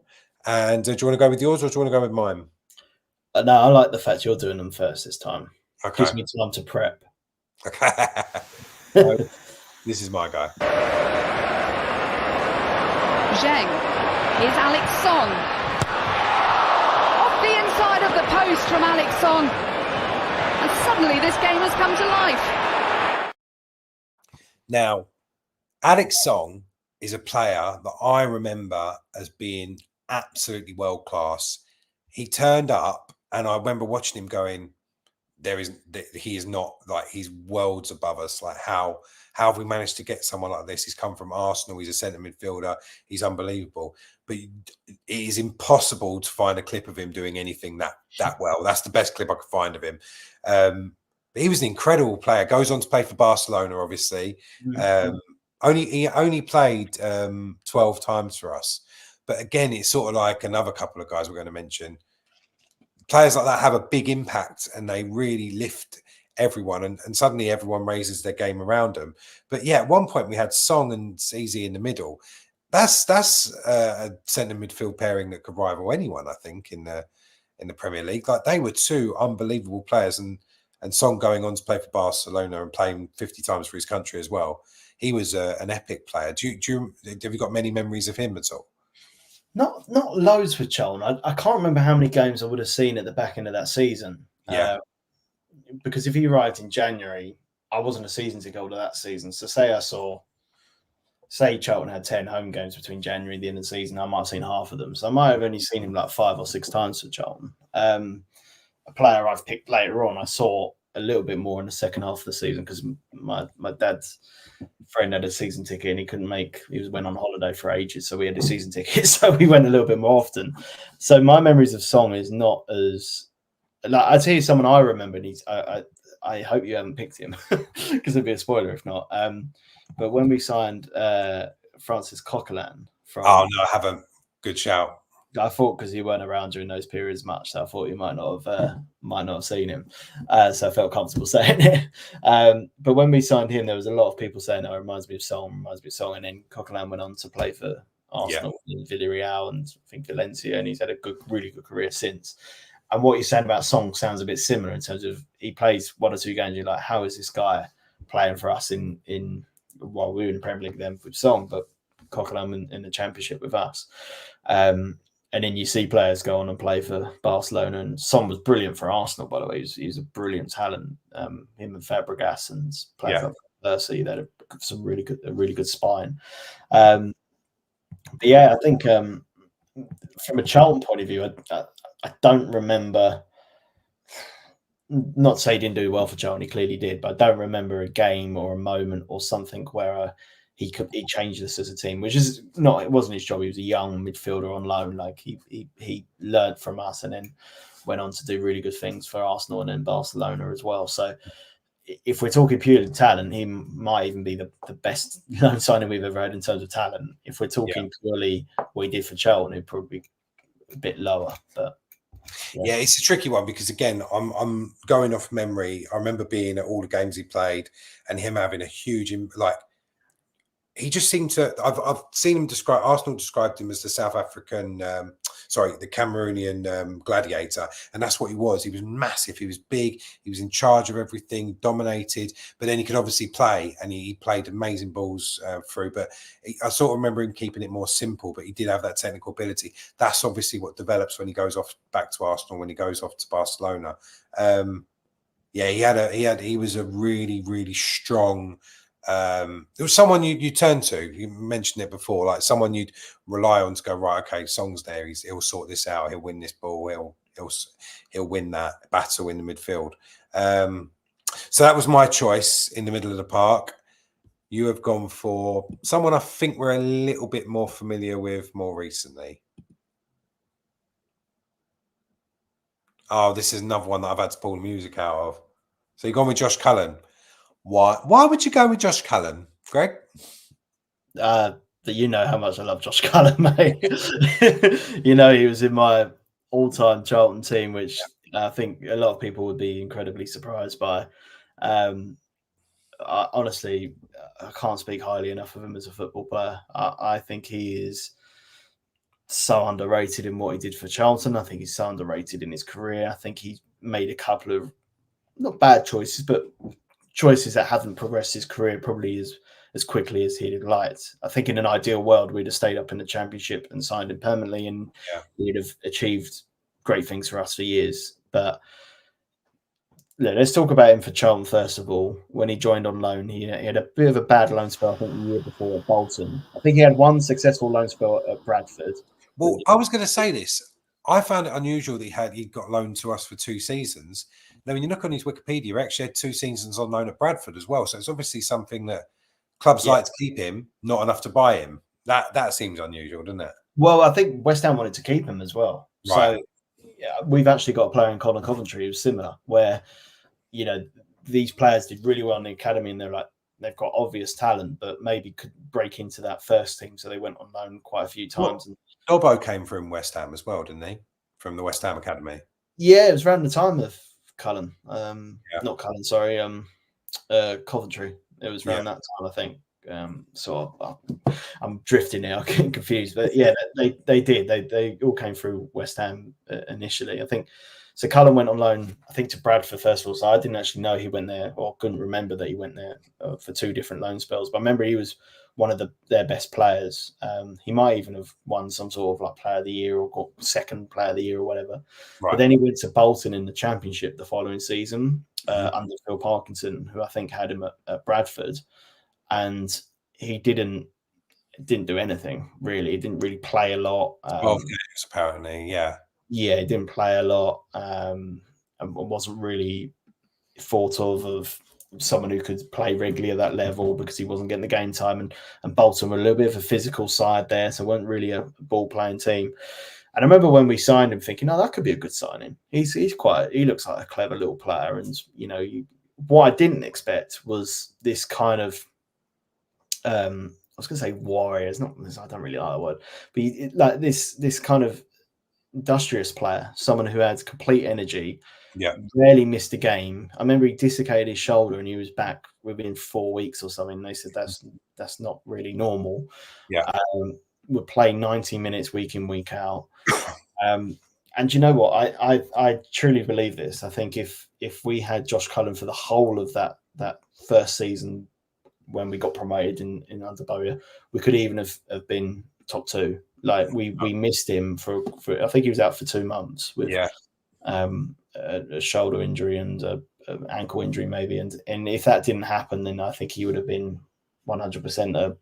And do you want to go with yours or do you want to go with mine? No, I like the fact you're doing them first this time. Okay. Gives me time to prep. Okay. So, this is my guy. Zheng. Here's Alex Song. Off the inside of the post from Alex Song. And suddenly this game has come to life. Now, Alex Song is a player that I remember as being absolutely world class. He turned up and I remember watching him going, he is not, like, he's worlds above us. Like, how have we managed to get someone like this? He's come from Arsenal. He's a centre midfielder. He's unbelievable. But it is impossible to find a clip of him doing anything that well. That's the best clip I could find of him. But he was an incredible player. Goes on to play for Barcelona, obviously. He only played 12 times for us. But again, it's sort of like another couple of guys we're going to mention. Players like that have a big impact and they really lift everyone. And suddenly everyone raises their game around them. But yeah, at one point we had Song and Zizi in the middle. That's a centre midfield pairing that could rival anyone, I think, in the Premier League. Like, they were 2 unbelievable players, and Song going on to play for Barcelona and playing 50 times for his country as well. He was an epic player. Have you got many memories of him at all? Not loads with Charlton. I can't remember how many games I would have seen at the back end of that season. Yeah. Because if he arrived in January, I wasn't a season ticket holder that season. So say Charlton had 10 home games between January and the end of the season, I might have seen half of them. So I might have only seen him like 5 or 6 times for Charlton. A player I've picked later on, I saw a little bit more in the second half of the season because my dad's friend had a season ticket and he went on holiday for ages, so we had a season ticket, so we went a little bit more often. So my memories of Song is not as, like, I'll tell you someone I remember, and I hope you haven't picked him because it'd be a spoiler if not. But when we signed Francis Coquelin from, oh no, I haven't. Good shout. I thought because he weren't around during those periods much, so I thought you might not have seen him. So I felt comfortable saying it. But when we signed him, there was a lot of people saying, "Oh, it reminds me of Song," and then Coquelin went on to play for Arsenal, and Villarreal, and I think Valencia, and he's had a really good career since. And what you're saying about Song sounds a bit similar in terms of he plays 1 or 2 games. You're like, how is this guy playing for us in while we were in the Premier League then with Song, but Coquelin in the Championship with us. And then you see players go on and play for Barcelona, and Son was brilliant for Arsenal, by the way. He's a brilliant talent. Him and Fabregas, and playing for Percy, they had a really good spine. But yeah, I think from a Charlton point of view, I don't remember. Not to say he didn't do well for Charlton, he clearly did, but I don't remember a game or a moment or something where he changed this as a team, which is not. It wasn't his job. He was a young midfielder on loan. Like he learned from us and then went on to do really good things for Arsenal and then Barcelona as well. So if we're talking purely talent, he might even be the best loan signing we've ever had in terms of talent. If we're talking purely what he did for Charlton, it'd probably be a bit lower. But yeah, it's a tricky one because again, I'm going off memory. I remember being at all the games he played and him having a huge he just seemed to. I've seen him describe. Arsenal described him as the South African, the Cameroonian gladiator, and that's what he was. He was massive. He was big. He was in charge of everything, dominated. But then he could obviously play, and he played amazing balls through. But I sort of remember him keeping it more simple. But he did have that technical ability. That's obviously what develops when he goes off back to Arsenal. When he goes off to Barcelona, he was a really, really strong. It was someone you turn to. You mentioned it before, like someone you'd rely on to go, right, okay, Song's there. He'll sort this out. He'll win this ball. He'll win that battle in the midfield. So that was my choice in the middle of the park. You have gone for someone I think we're a little bit more familiar with more recently. Oh, this is another one that I've had to pull the music out of. So you've gone with Josh Cullen. Why would you go with Josh Cullen, Greg? You know how much I love Josh Cullen, mate. He was in my all-time Charlton team, which I think a lot of people would be incredibly surprised by. Honestly, I can't speak highly enough of him as a football player. I think he is so underrated in what he did for Charlton. I think he's so underrated in his career. I think he made a couple of not bad choices, but choices that haven't progressed his career probably as quickly as he'd have liked. I think in an ideal world, we'd have stayed up in the Championship and signed him permanently, and he'd have achieved great things for us for years. But let's talk about him for Charlton first of all. When he joined on loan, he had a bit of a bad loan spell, I think, the year before at Bolton. I think he had one successful loan spell at Bradford. Well, I was going to say this. I found it unusual that he got loaned to us for 2 seasons. Now, when you look on his Wikipedia, he actually had 2 seasons on loan at Bradford as well. So it's obviously something that clubs like to keep him, not enough to buy him. That seems unusual, doesn't it? Well, I think West Ham wanted to keep him as well. Right. So we've actually got a player in Colin Coventry who's similar, where these players did really well in the academy, and they're like they've got obvious talent, but maybe could break into that first team. So they went on loan quite a few times. Well, Dobbo came from West Ham as well, didn't he? From the West Ham academy. Yeah, it was around the time of Cullen. Not Cullen, sorry. Coventry. It was around that time, I think. So I'm drifting now, getting confused. But yeah, they did. They all came through West Ham initially. I think so. Cullen went on loan, I think, to Bradford first of all. So I didn't actually know he went there, or couldn't remember that he went there for 2 different loan spells. But I remember he was one of their best players. He might even have won some sort of like Player of the Year or got second Player of the Year or whatever. Right. But then he went to Bolton in the Championship the following season under Phil Parkinson, who I think had him at Bradford, and he didn't do anything really. He didn't really play a lot. 12 games apparently, yeah, he didn't play a lot, and wasn't really thought of someone who could play regularly at that level because he wasn't getting the game time, and Bolton were a little bit of a physical side there, so weren't really a ball playing team. And I remember when we signed him thinking, that could be a good signing. He looks like a clever little player, and what I didn't expect was this kind of I was going to say warrior. It's not. I don't really like that word, but like this kind of industrious player, someone who had complete energy. Yeah, rarely missed a game. I remember he dislocated his shoulder and he was back within 4 weeks or something. They said that's not really normal. Yeah, would play 90 minutes week in, week out. And you know what? I truly believe this. I think if we had Josh Cullen for the whole of that first season when we got promoted in under Bowyer, we could even have been top 2. Like we missed him for I think he was out for 2 months with a shoulder injury and an ankle injury maybe. And if that didn't happen, then I think he would have been 100%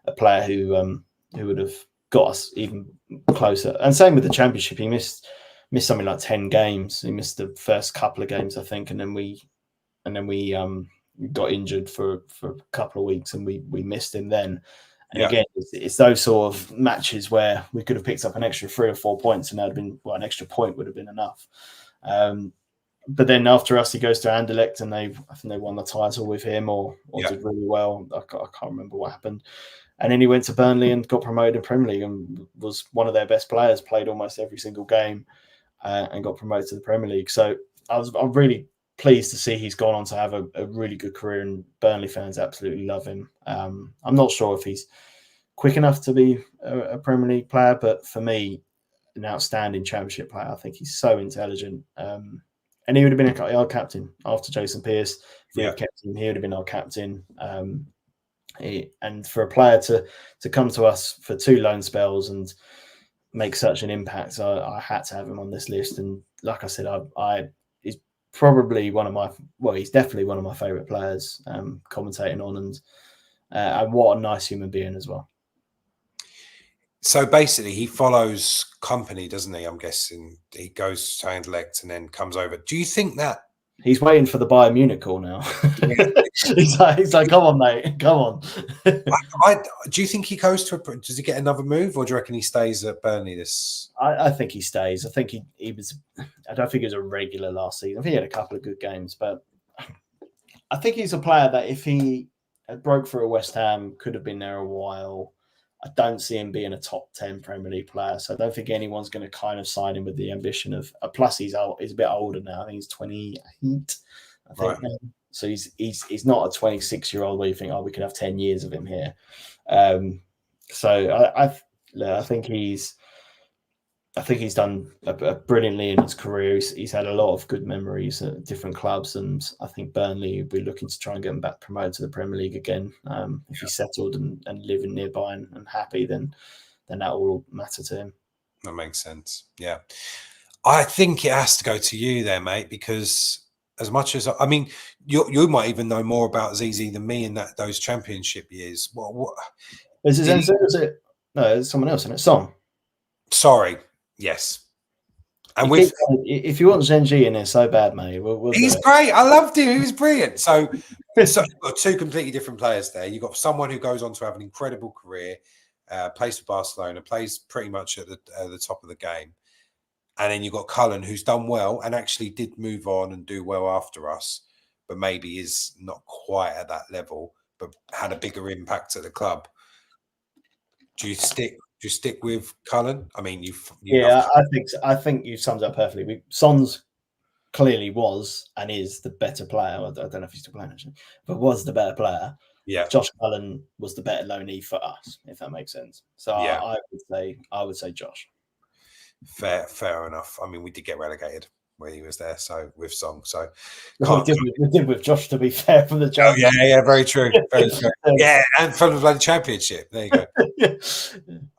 a player who would have got us even closer. And same with the championship, he missed something like 10 games. He missed the first couple of games, I think, and then we got injured for a couple of weeks, and we missed him then. And again, it's those sort of matches where we could have picked up an extra 3 or 4 points, and that'd been an extra point would have been enough. But then after us, he goes to Anderlecht, and I think they won the title with him, or did really well. I can't remember what happened. And then he went to Burnley and got promoted in Premier League and was one of their best players, played almost every single game, and got promoted to the Premier League. So I'm really pleased to see he's gone on to have a really good career, and Burnley fans absolutely love him. I'm not sure if he's quick enough to be a Premier League player, but for me, an outstanding Championship player. I think he's so intelligent. And he would have been our captain after Jason Pearce. If we had kept him, he would have been our captain. And for a player to come to us for 2 loan spells and make such an impact, I had to have him on this list. And like I said, he's probably he's definitely one of my favourite players commentating on, and what a nice human being as well. So basically, he follows company, doesn't he? I'm guessing he goes to Anderlecht and then comes over. Do you think that he's waiting for the Bayern Munich call now? he's like, come on, mate, come on. Do you think he goes does he get another move, or do you reckon he stays at Burnley? I think he stays. I think he was. I don't think he was a regular last season. I think he had a couple of good games, but I think he's a player that if he had broke through at West Ham, could have been there a while. I don't see him being a top 10 Premier League player, so I don't think anyone's going to kind of sign him with the ambition of. Plus, he's a bit older now. I think he's 28. I think. Right. So he's not a 26-year-old where you think, we could have 10 years of him here. So I think he's done brilliantly in his career. He's had a lot of good memories at different clubs, and I think Burnley will be looking to try and get him back promoted to the Premier League again. If he's settled and living nearby and happy, then that will matter to him. That makes sense. Yeah, I think it has to go to you there, mate, because as much as you might even know more about Zizi than me in those championship years. What is it? No, it's someone else, isn't it? Song. Sorry. Yes. And if you want Zenji in there so bad, mate, he's great. I loved him. He was brilliant. So you've got 2 completely different players there. You've got someone who goes on to have an incredible career, plays for Barcelona, plays pretty much at the top of the game. And then you've got Cullen, who's done well and actually did move on and do well after us, but maybe is not quite at that level, but had a bigger impact at the club. Do you stick with Cullen? I mean, I think you summed it up perfectly. Sons clearly was and is the better player. I don't know if he's still playing actually, but was the better player. Yeah. Josh Cullen was the better loanee for us, if that makes sense. So yeah. I would say Josh. Fair enough. I mean, we did get relegated when he was there, so with Song. So we did with Josh, to be fair, from the championship. Oh, yeah, very true. Very true. Yeah, and from the bloody championship. There you go.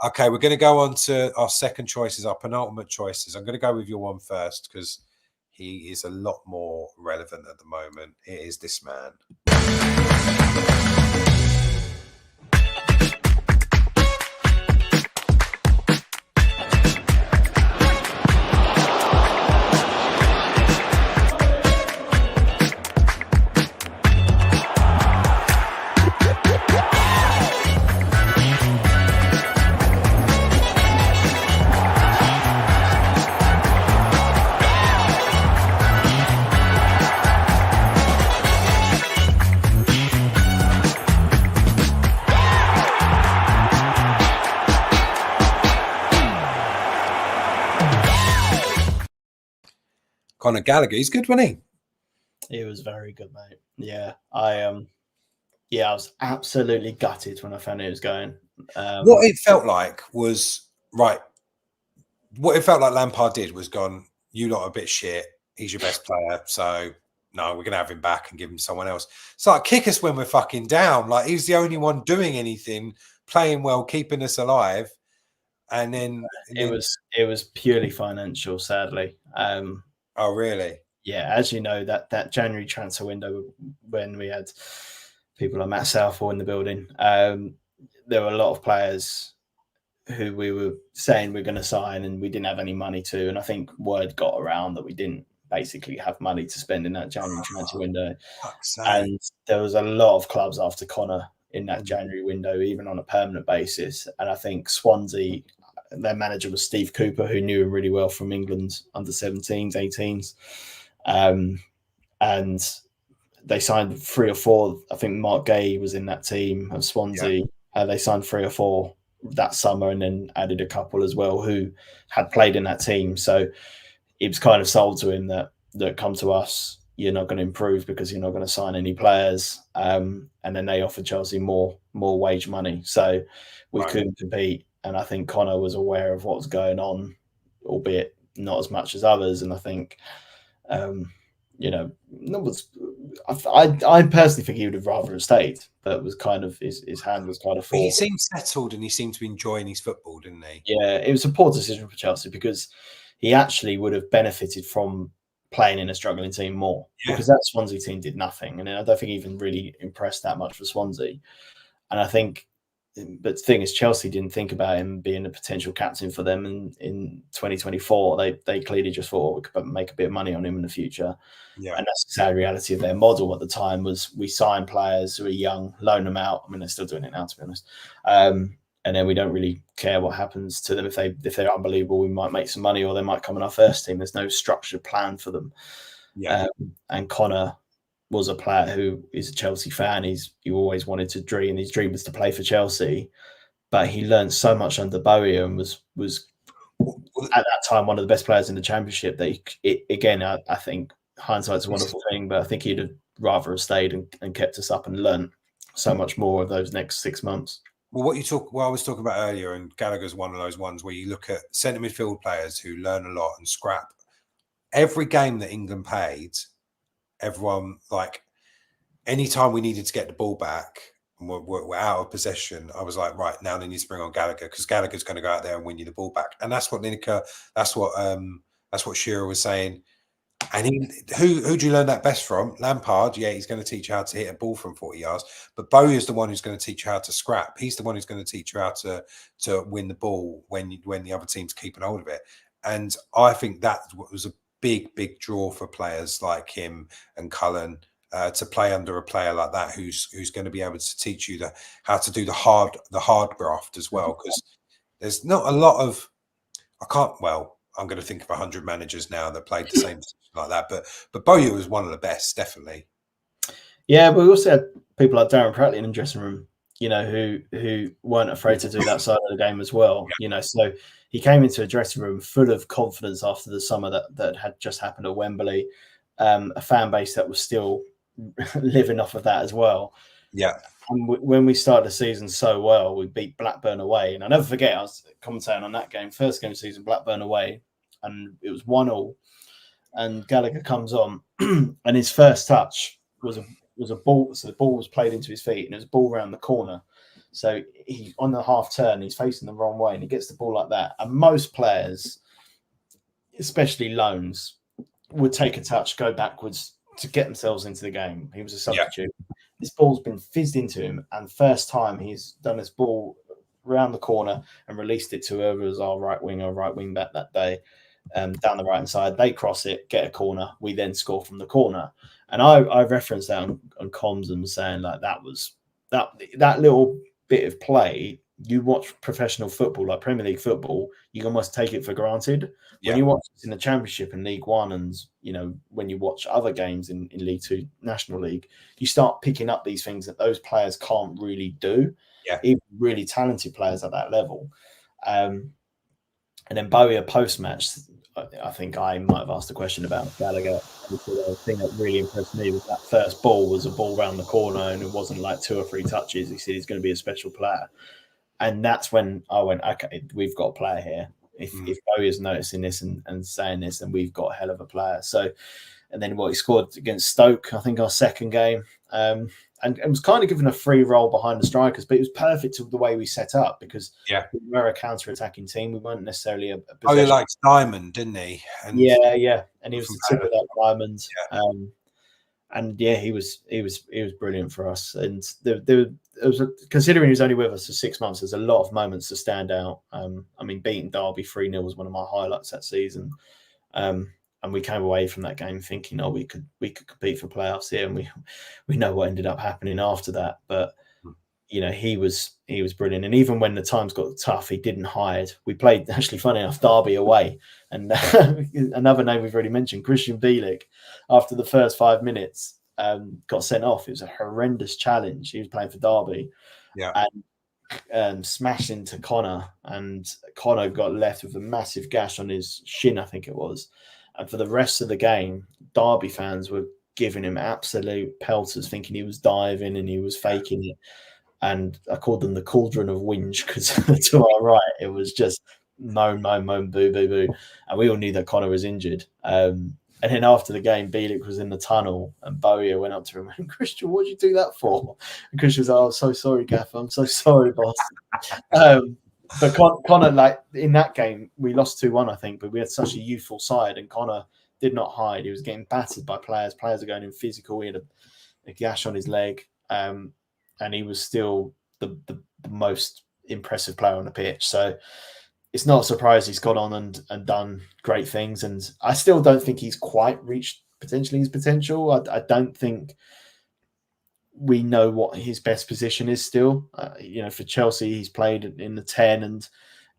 Okay, we're going to go on to our second choices, our penultimate choices. I'm going to go with your one first because he is a lot more relevant at the moment. It is this man. Conor Gallagher, he's good, wasn't he? He was very good, mate. Yeah, I was absolutely gutted when I found he was going. What it felt like was right. What it felt like Lampard did was gone, you lot are a bit shit. He's your best player. So, no, we're going to have him back and give him to someone else. It's like, kick us when we're fucking down. Like, he's the only one doing anything, playing well, keeping us alive. And then it was purely financial, sadly. Oh, really? Yeah, as you know, that January transfer window when we had people like Matt Southall in the building, there were a lot of players who we were saying we're going to sign and we didn't have any money to. And I think word got around that we didn't basically have money to spend in that January transfer window. And there was a lot of clubs after Connor in that January window, even on a permanent basis. And I think Swansea, their manager was Steve Cooper, who knew him really well from England under 17s, 18s. And they signed 3 or 4. I think Mark Gay was in that team of Swansea. Yeah. They signed 3 or 4 that summer and then added a couple as well who had played in that team. So it was kind of sold to him that come to us, you're not going to improve because you're not going to sign any players. And then they offered Chelsea more wage money. So we couldn't compete. And I think Connor was aware of what was going on, albeit not as much as others. And I think, I personally think he would have rather have stayed, but it was kind of his hand was kind of full. He seemed settled and he seemed to be enjoying his football, didn't he? Yeah, it was a poor decision for Chelsea because he actually would have benefited from playing in a struggling team more because that Swansea team did nothing. And I don't think he even really impressed that much for Swansea. And I think, but the thing is, Chelsea didn't think about him being a potential captain for them in 2024. They clearly just thought we could make a bit of money on him in the future. Yeah. And that's the sad reality of their model at the time was we sign players who are young, loan them out. I mean, they're still doing it now, to be honest. And then we don't really care what happens to them. If they're unbelievable, we might make some money or they might come in our first team. There's no structured plan for them. Yeah. And Connor was a player who is a Chelsea fan. He always wanted to dream. His dream was to play for Chelsea, but he learned so much under Bowyer and was at that time one of the best players in the Championship. That I think hindsight's a wonderful thing, but I think he'd have rather have stayed and kept us up and learned so much more of those next 6 months. Well, I was talking about earlier, and Gallagher's one of those ones where you look at centre midfield players who learn a lot and scrap. Every game that England played, everyone, like, anytime we needed to get the ball back and we're out of possession, I was like, right, now they need to bring on Gallagher because Gallagher's going to go out there and win you the ball back. And that's what Lineker, that's what Shearer was saying. And who do you learn that best from? Lampard, yeah, he's going to teach you how to hit a ball from 40 yards. But Bowyer's the one who's going to teach you how to scrap. He's the one who's going to teach you how to win the ball when the other team's keeping hold of it. And I think that was a big draw for players like him and Cullen to play under a player like that who's going to be able to teach you how to do the hard graft as well. Because there's not a lot of I'm going to think of 100 managers now that played the same position like that. But Bowyer was one of the best, definitely. Yeah, but we also had people like Darren Pratley in the dressing room, who weren't afraid to do that side of the game as well. Yeah. So he came into a dressing room full of confidence after the summer that had just happened at Wembley, a fan base that was still living off of that as well. Yeah. And when we started the season so well, we beat Blackburn away. And I'll never forget, I was commentating on that game, first game of the season, Blackburn away, and it was 1-1. And Gallagher comes on, and his first touch was a ball. So the ball was played into his feet, and it was a ball around the corner. So he, on the half turn, he's facing the wrong way, and he gets the ball like that. And most players, especially loans, would take a touch, go backwards to get themselves into the game. He was a substitute. Yeah. This ball's been fizzed into him, and first time he's done this ball around the corner and released it to whoever was our right wing or right wing back that day, down the right hand side. They cross it, get a corner. We then score from the corner. And I referenced that on comms and was saying like that was that little bit of play. You watch professional football, like Premier League football, you almost take it for granted. Yeah. When you watch it in the Championship and League One, and when you watch other games in League Two, National League, you start picking up these things that those players can't really do. Yeah. Even really talented players at that level. And then Bowyer post-match, I think I might have asked a question about Gallagher. The thing that really impressed me was that first ball was a ball round the corner, and it wasn't like 2 or 3 touches. He said he's going to be a special player. And that's when I went, okay, we've got a player here. If Bowie is noticing this and saying this, then we've got a hell of a player. So, and then he scored against Stoke, I think our second game. And it was kind of given a free role behind the strikers, but it was perfect to the way we set up because we were a counter-attacking team. We weren't necessarily a possession. He liked Diamond, didn't he? And yeah. And he was the tip of that Diamond. Yeah. He was brilliant for us. And considering he was only with us for 6 months, there's a lot of moments to stand out. I mean, beating Derby 3-0 was one of my highlights that season. And we came away from that game thinking, we could compete for playoffs here, and we know what ended up happening after that. But he was brilliant, and even when the times got tough, he didn't hide. We played, actually, funny enough, Derby away, and another name we've already mentioned, Christian Bielik, after the first 5 minutes, got sent off. It was a horrendous challenge. He was playing for Derby, and smashed into Connor, and Connor got left with a massive gash on his shin, I think it was. And for the rest of the game, Derby fans were giving him absolute pelters, thinking he was diving and he was faking it. And I called them the cauldron of whinge because to our right, it was just moan, boo, boo, boo. And we all knew that Connor was injured. And then after the game, Bielik was in the tunnel and Bowyer went up to him and, Christian, what did you do that for? And Christian was like, I'm so sorry, Gaffer. I'm so sorry, boss. But Connor, like in that game, we lost 2-1, I think, but we had such a youthful side, and Connor did not hide. He was getting battered by players. Players are going in physical. He had a gash on his leg, and he was still the most impressive player on the pitch. So it's not a surprise he's gone on and done great things. And I still don't think he's quite reached potentially his potential. I don't think we know what his best position is still. For Chelsea, he's played in the 10 and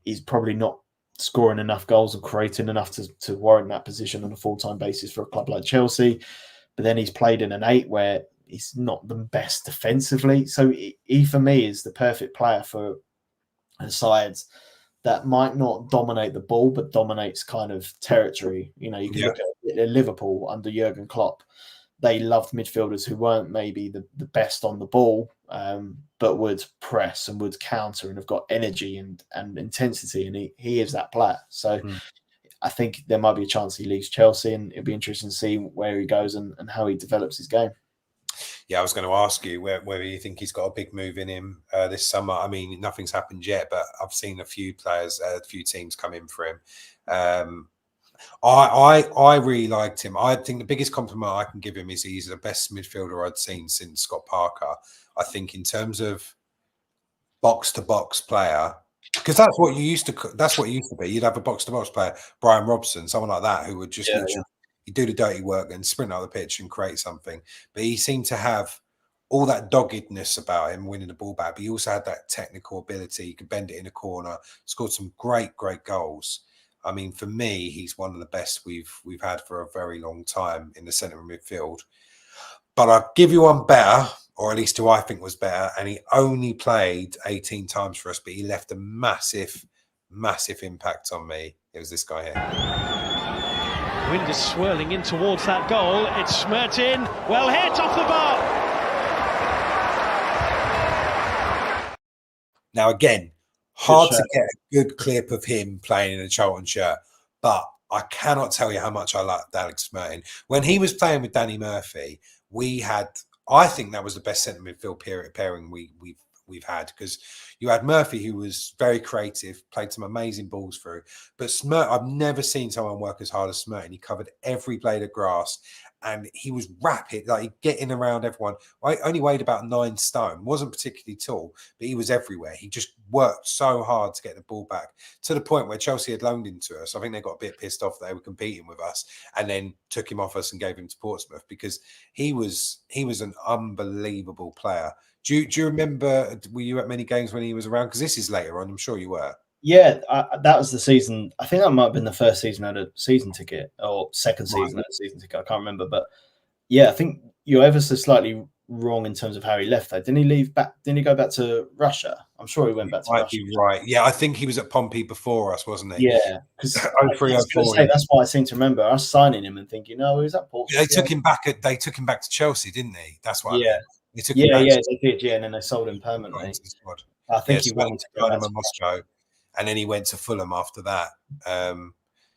he's probably not scoring enough goals and creating enough to warrant that position on a full-time basis for a club like Chelsea. But then he's played in an 8 where he's not the best defensively. So he for me, is the perfect player for sides that might not dominate the ball, but dominates kind of territory. You can look at Liverpool under Jurgen Klopp. They loved midfielders who weren't maybe the best on the ball, but would press and would counter and have got energy and intensity. And he is that player. So I think there might be a chance he leaves Chelsea, and it'll be interesting to see where he goes and how he develops his game. Yeah, I was going to ask you whether you think he's got a big move in him this summer. I mean, nothing's happened yet, but I've seen a few teams come in for him. I really liked him. I think the biggest compliment I can give him is he's the best midfielder I'd seen since Scott Parker. I think in terms of box to box player, because that's what you used to be. You'd have a box to box player, Brian Robson, someone like that, who would just he'd do the dirty work and sprint out the pitch and create something. But he seemed to have all that doggedness about him, winning the ball back. But he also had that technical ability. He could bend it in a corner, scored some great goals. I mean, for me, he's one of the best we've had for a very long time in the centre of midfield. But I'll give you one better, or at least who I think was better, and he only played 18 times for us, but he left a massive impact on me. It was this guy here. Wind is swirling in towards that goal. It's Smertin. Well hit off the bar. Now, again, hard to get a good clip of him playing in a Charlton shirt, but I cannot tell you how much I liked Alex Smertin. When he was playing with Danny Murphy, I think that was the best centre midfield pairing we've had, because you had Murphy, who was very creative, played some amazing balls through, but I've never seen someone work as hard as Smertin. He covered every blade of grass, and he was rapid, like getting around everyone. I only weighed about 9 stone, wasn't particularly tall, but he was everywhere. He just worked so hard to get the ball back, to the point where Chelsea had loaned him to us. I think they got a bit pissed off that they were competing with us, and then took him off us and gave him to Portsmouth, because he was an unbelievable player. Do you remember, were you at many games when he was around? Because this is later on, I'm sure you were. Yeah, that was the season. I think that might have been the first season I had a season ticket, or second season I had a season ticket. I can't remember. But yeah, I think you're ever so slightly wrong in terms of how he left there. Didn't he go back to Russia? I'm sure he went back to Russia. Be right. Yeah, I think he was at Pompey before us, wasn't he? Yeah, because that's why I seem to remember us signing him and thinking, no, he was at Portsmouth. They took him back to Chelsea, didn't they? That's why. Yeah. They did, and then they sold him permanently. I think he Smelling wanted to to go Dynamo back to Moscow, and then he went to Fulham after that. Because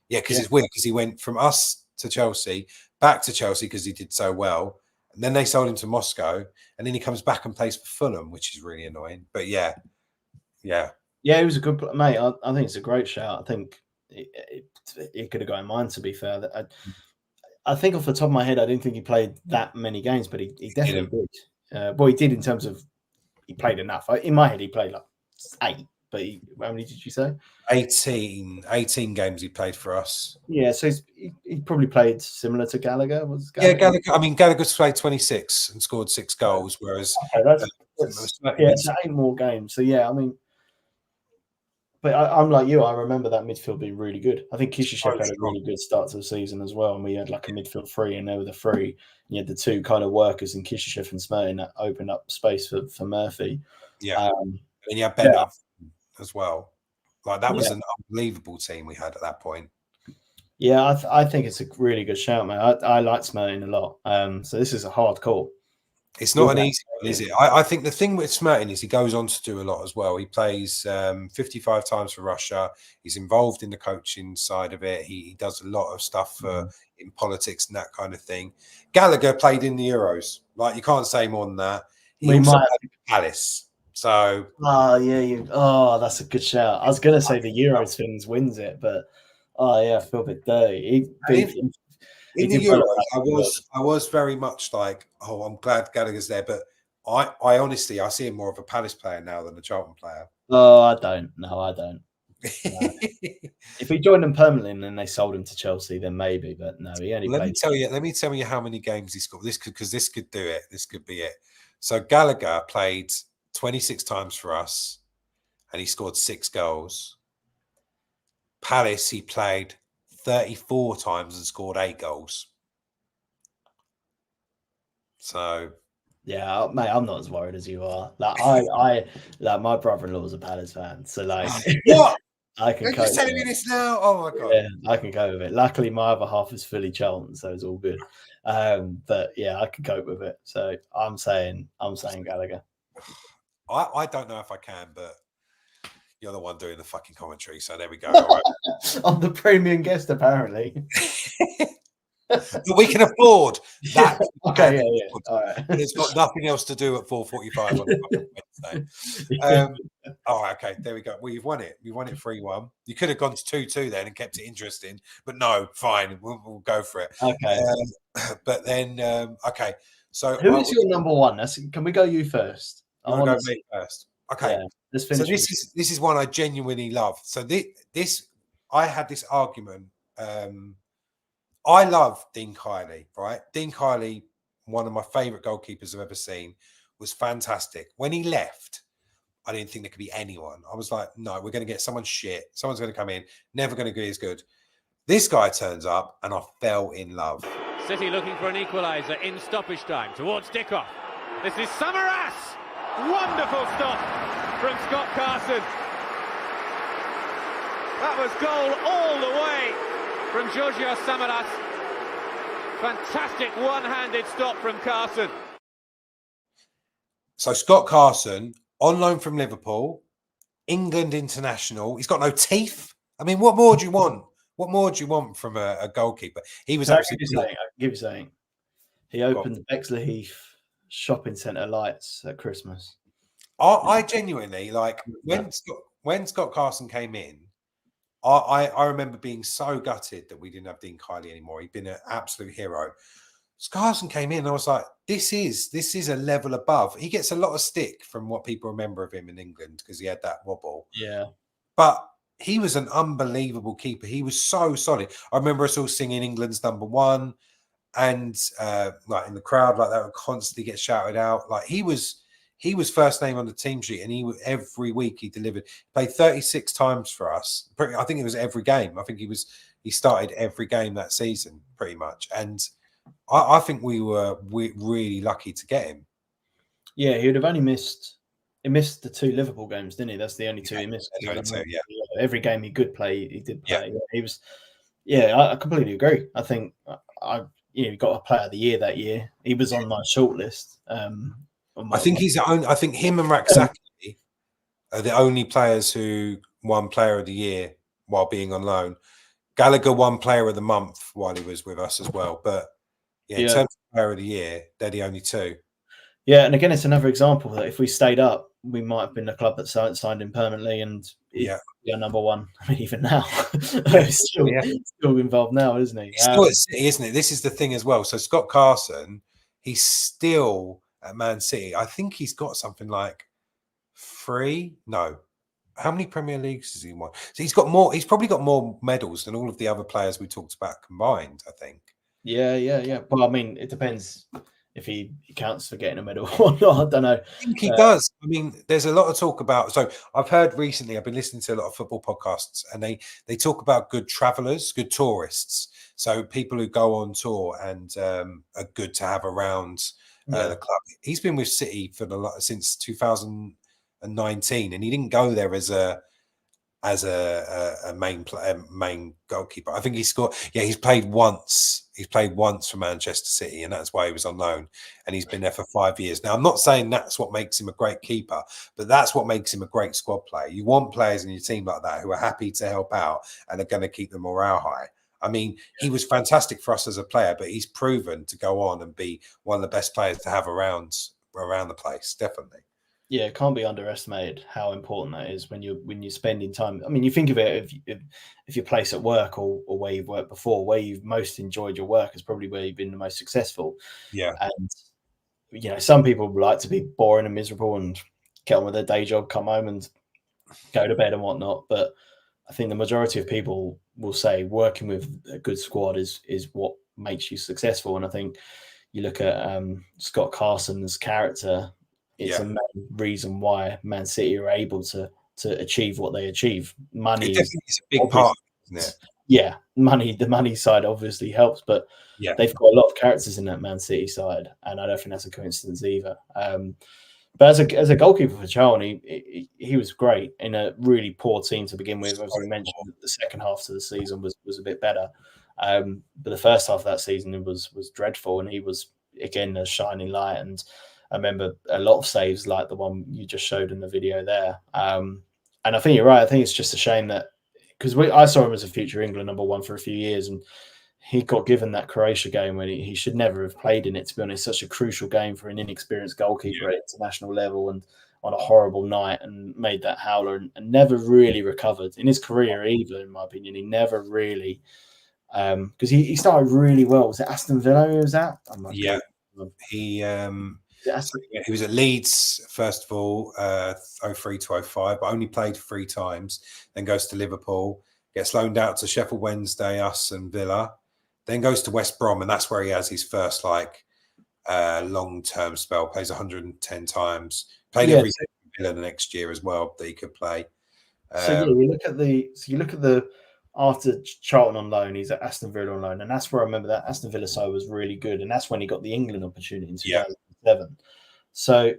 Yeah. it's weird because he went from us to Chelsea, back to Chelsea because he did so well, and then they sold him to Moscow, and then he comes back and plays for Fulham, which is really annoying. But yeah. Yeah, he was a good mate. I think it's a great shout. I think it could have gone in mine, to be fair. I think off the top of my head, I didn't think he played that many games, but he definitely did. Well, he did in terms of he played enough. In my head, he played like 8. But how many did you say? 18 games he played for us. Yeah, so he probably played similar to Gallagher. Yeah, Gallagher. I mean, Gallagher's played 26 and scored 6 goals, whereas that's 8 more games. So yeah, I mean, but I'm like you. I remember that midfield being really good. I think Kishchev had a really good start to the season as well, and we had like a midfield 3, and they were the 3. And you had the 2 kind of workers in Kishchev and Smertin that opened up space for Murphy. Yeah, and you had Ben up as well. Like that was an unbelievable team we had at that point. Yeah, I think it's a really good shout, man. I like Smertin a lot. So this is a hard call. It's not an easy one, is it? I think the thing with Smertin is he goes on to do a lot as well. He plays 55 times for Russia. He's involved in the coaching side of it. He does a lot of stuff in politics and that kind of thing. Gallagher played in the Euros. Like, you can't say more than that. He also played for Palace. So that's a good shout. I was gonna say the Euros things wins it, but I feel a bit dirty. In the Euros, I was very much like, oh, I'm glad Gallagher's there, but I honestly I see him more of a Palace player now than a Charlton player. Oh, I don't. No, I don't. No. If he joined them permanently and then they sold him to Chelsea, then maybe. But no, he only. Let me tell you how many games he scored. This could do it. This could be it. So Gallagher played 26 times for us, and he scored 6 goals. Palace, he played 34 times and scored 8 goals. So yeah, mate, I'm not as worried as you are. Like I like my brother-in-law was a Palace fan, so like what? I can. You're just telling me this now? Oh my god! Yeah, I can cope with it. Luckily, my other half is fully Charlton, so it's all good. But yeah, I can cope with it. So I'm saying Gallagher. I don't know if I can, but you're the one doing the fucking commentary, so there we go. All right. I'm the premium guest, apparently. But we can afford that. Okay, yeah. All right. And it's got nothing else to do at 4:45 on Wednesday. All right, okay, there we go. Well, you've won it. You won it 3-1. You could have gone to 2-2 then and kept it interesting, but no, fine. We'll go for it. Okay. But then, okay. So who is your number one? Can we go you first? I want to go me first. Okay. Yeah, let's finish. So this is one I genuinely love. So this I had this argument. I love Dean Kiely, right? Dean Kiely, one of my favourite goalkeepers I've ever seen, was fantastic. When he left, I didn't think there could be anyone. I was like, no, we're going to get someone shit. Someone's going to come in, never going to be as good. This guy turns up, and I fell in love. City looking for an equaliser in stoppage time towards Dickov. This is Samaras. Wonderful stop from Scott Carson. That was goal all the way from Georgios Samaras. Fantastic one-handed stop from Carson. So Scott Carson, on loan from Liverpool, England international. He's got no teeth. I mean, what more do you want? What more do you want from a goalkeeper? He was absolutely. I can give you something. He opened Bexley Heath shopping centre lights at Christmas. I genuinely like when Scott Carson came in. I remember being so gutted that we didn't have Dean Kiely anymore. He'd been an absolute hero. Carson came in, and I was like, this is a level above. He gets a lot of stick from what people remember of him in England because he had that wobble. Yeah. But he was an unbelievable keeper. He was so solid. I remember us all singing England's number one, and like in the crowd, like that would constantly get shouted out. Like he was first name on the team sheet, and every week he delivered. He played 36 times for us. I think it was every game. I think he started every game that season pretty much. And I think we were really lucky to get him. Yeah, he would have only missed. He missed the 2 Liverpool games, didn't he? That's the only 2 he missed. Every game he could play, he did play. Yeah. He was. Yeah, I completely agree. I think he got a Player of the Year that year. He was on my shortlist. I think he's the only. I think him and Rak-Sakyi are the only players who won Player of the Year while being on loan. Gallagher won Player of the Month while he was with us as well. But in terms of Player of the Year, they're the only two. Yeah, and again, it's another example that if we stayed up, we might have been the club that signed him permanently, and yeah, number one. I mean, even now, he's still involved now, isn't he? He's still at City, isn't it? This is the thing as well. So Scott Carson, he's still at Man City. I think he's got something like 3. No, how many Premier Leagues has he won? So he's got more. He's probably got more medals than all of the other players we talked about combined, I think. Yeah. Well, I mean, it depends if he counts for getting a medal or not. I don't know. I think he does. I mean, there's a lot of talk about. So I've heard recently. I've been listening to a lot of football podcasts, and they talk about good travellers, good tourists. So people who go on tour and are good to have around the club. He's been with City since 2019, and he didn't go there as a main goalkeeper. I think he scored. Yeah, he's played once. He's played once for Manchester City, and that's why he was on loan. And he's been there for 5 years. Now, I'm not saying that's what makes him a great keeper, but that's what makes him a great squad player. You want players in your team like that who are happy to help out and are going to keep the morale high. I mean, he was fantastic for us as a player, but he's proven to go on and be one of the best players to have around the place. Definitely. Yeah, it can't be underestimated how important that is when you're spending time. I mean, you think of it if your place at work or where you've worked before, where you've most enjoyed your work is probably where you've been the most successful. Yeah. And some people like to be boring and miserable and get on with their day job, come home and go to bed and whatnot. But I think the majority of people will say working with a good squad is what makes you successful. And I think you look at Scott Carson's character. It's a main reason why Man City are able to achieve what they achieve. Money is a big part, isn't it? Yeah, the money side obviously helps, but they've got a lot of characters in that Man City side, and I don't think that's a coincidence either. But as a goalkeeper for Charlton, he was great in a really poor team to begin with. As we mentioned, the second half of the season was a bit better, but the first half of that season was dreadful, and he was again a shining light. And I remember a lot of saves like the one you just showed in the video there. And I think you're right. I think it's just a shame that because I saw him as a future England number one for a few years, and he got given that Croatia game when he should never have played in it, to be honest. Such a crucial game for an inexperienced goalkeeper at international level and on a horrible night, and made that howler and never really recovered in his career either, in my opinion. He never really because he started really well. Was it Aston Villa he was at? Yeah. He was at Leeds first of all, 03 to 05, but only played 3 times. Then goes to Liverpool, gets loaned out to Sheffield Wednesday, us and Villa. Then goes to West Brom, and that's where he has his first long-term spell. Plays 110 times. Played every day for Villa the next year as well that he could play. You look at the after Charlton on loan, he's at Aston Villa on loan, and that's where I remember that Aston Villa side was really good, and that's when he got the England opportunity in 2007. So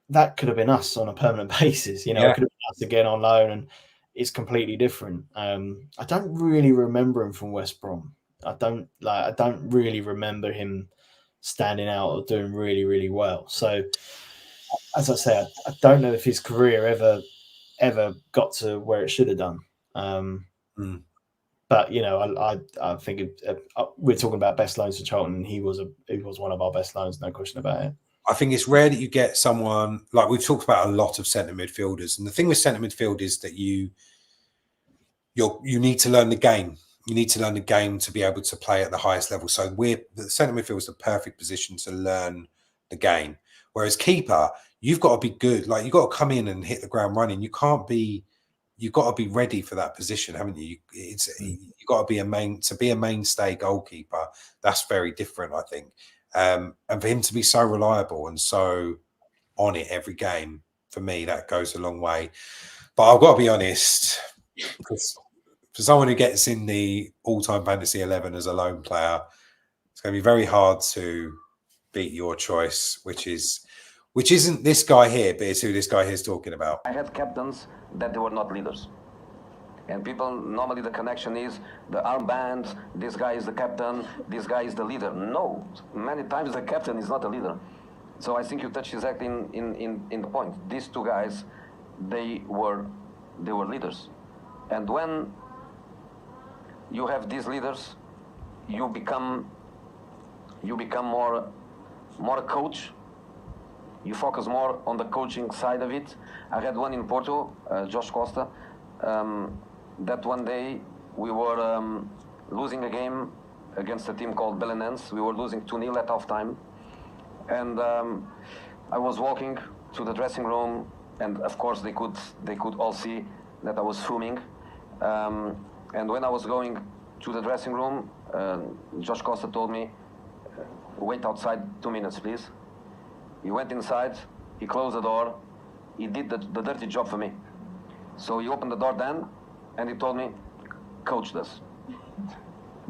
that could have been us on a permanent basis, it could have been us again on loan, and it's completely different. I don't really remember him from West Brom. I don't really remember him standing out or doing really, really well. So as I say, I don't know if his career ever got to where it should have done. But I think we're talking about best loans for Charlton, and he was one of our best loans, no question about it. I think it's rare that you get someone like we've talked about a lot of centre midfielders, and the thing with centre midfield is that you need to learn the game. You need to learn the game to be able to play at the highest level. So the centre midfield is the perfect position to learn the game. Whereas keeper, you've got to be good. Like you've got to come in and hit the ground running. You've got to be ready for that position, haven't you? You've got to be a mainstay goalkeeper. That's very different, I think. And for him to be so reliable and so on it every game, for me, that goes a long way. But I've got to be honest, because for someone who gets in the all-time fantasy 11 as a lone player, it's going to be very hard to beat your choice, which isn't this guy here, but it's who this guy here is talking about. I had captains that they were not leaders. And people, normally the connection is the armband, this guy is the captain, this guy is the leader. No, many times the captain is not a leader. So I think you touched exactly in the point. These two guys, they were leaders. And when you have these leaders, you become more a coach. You focus more on the coaching side of it. I had one in Porto, Josh Costa, that one day we were losing a game against a team called Belenenses. We were losing 2-0 at halftime. And I was walking to the dressing room, and of course they could all see that I was fuming. And when I was going to the dressing room, Josh Costa told me, wait outside 2 minutes, please. He went inside, he closed the door, he did the dirty job for me. So he opened the door then, and he told me, coach this.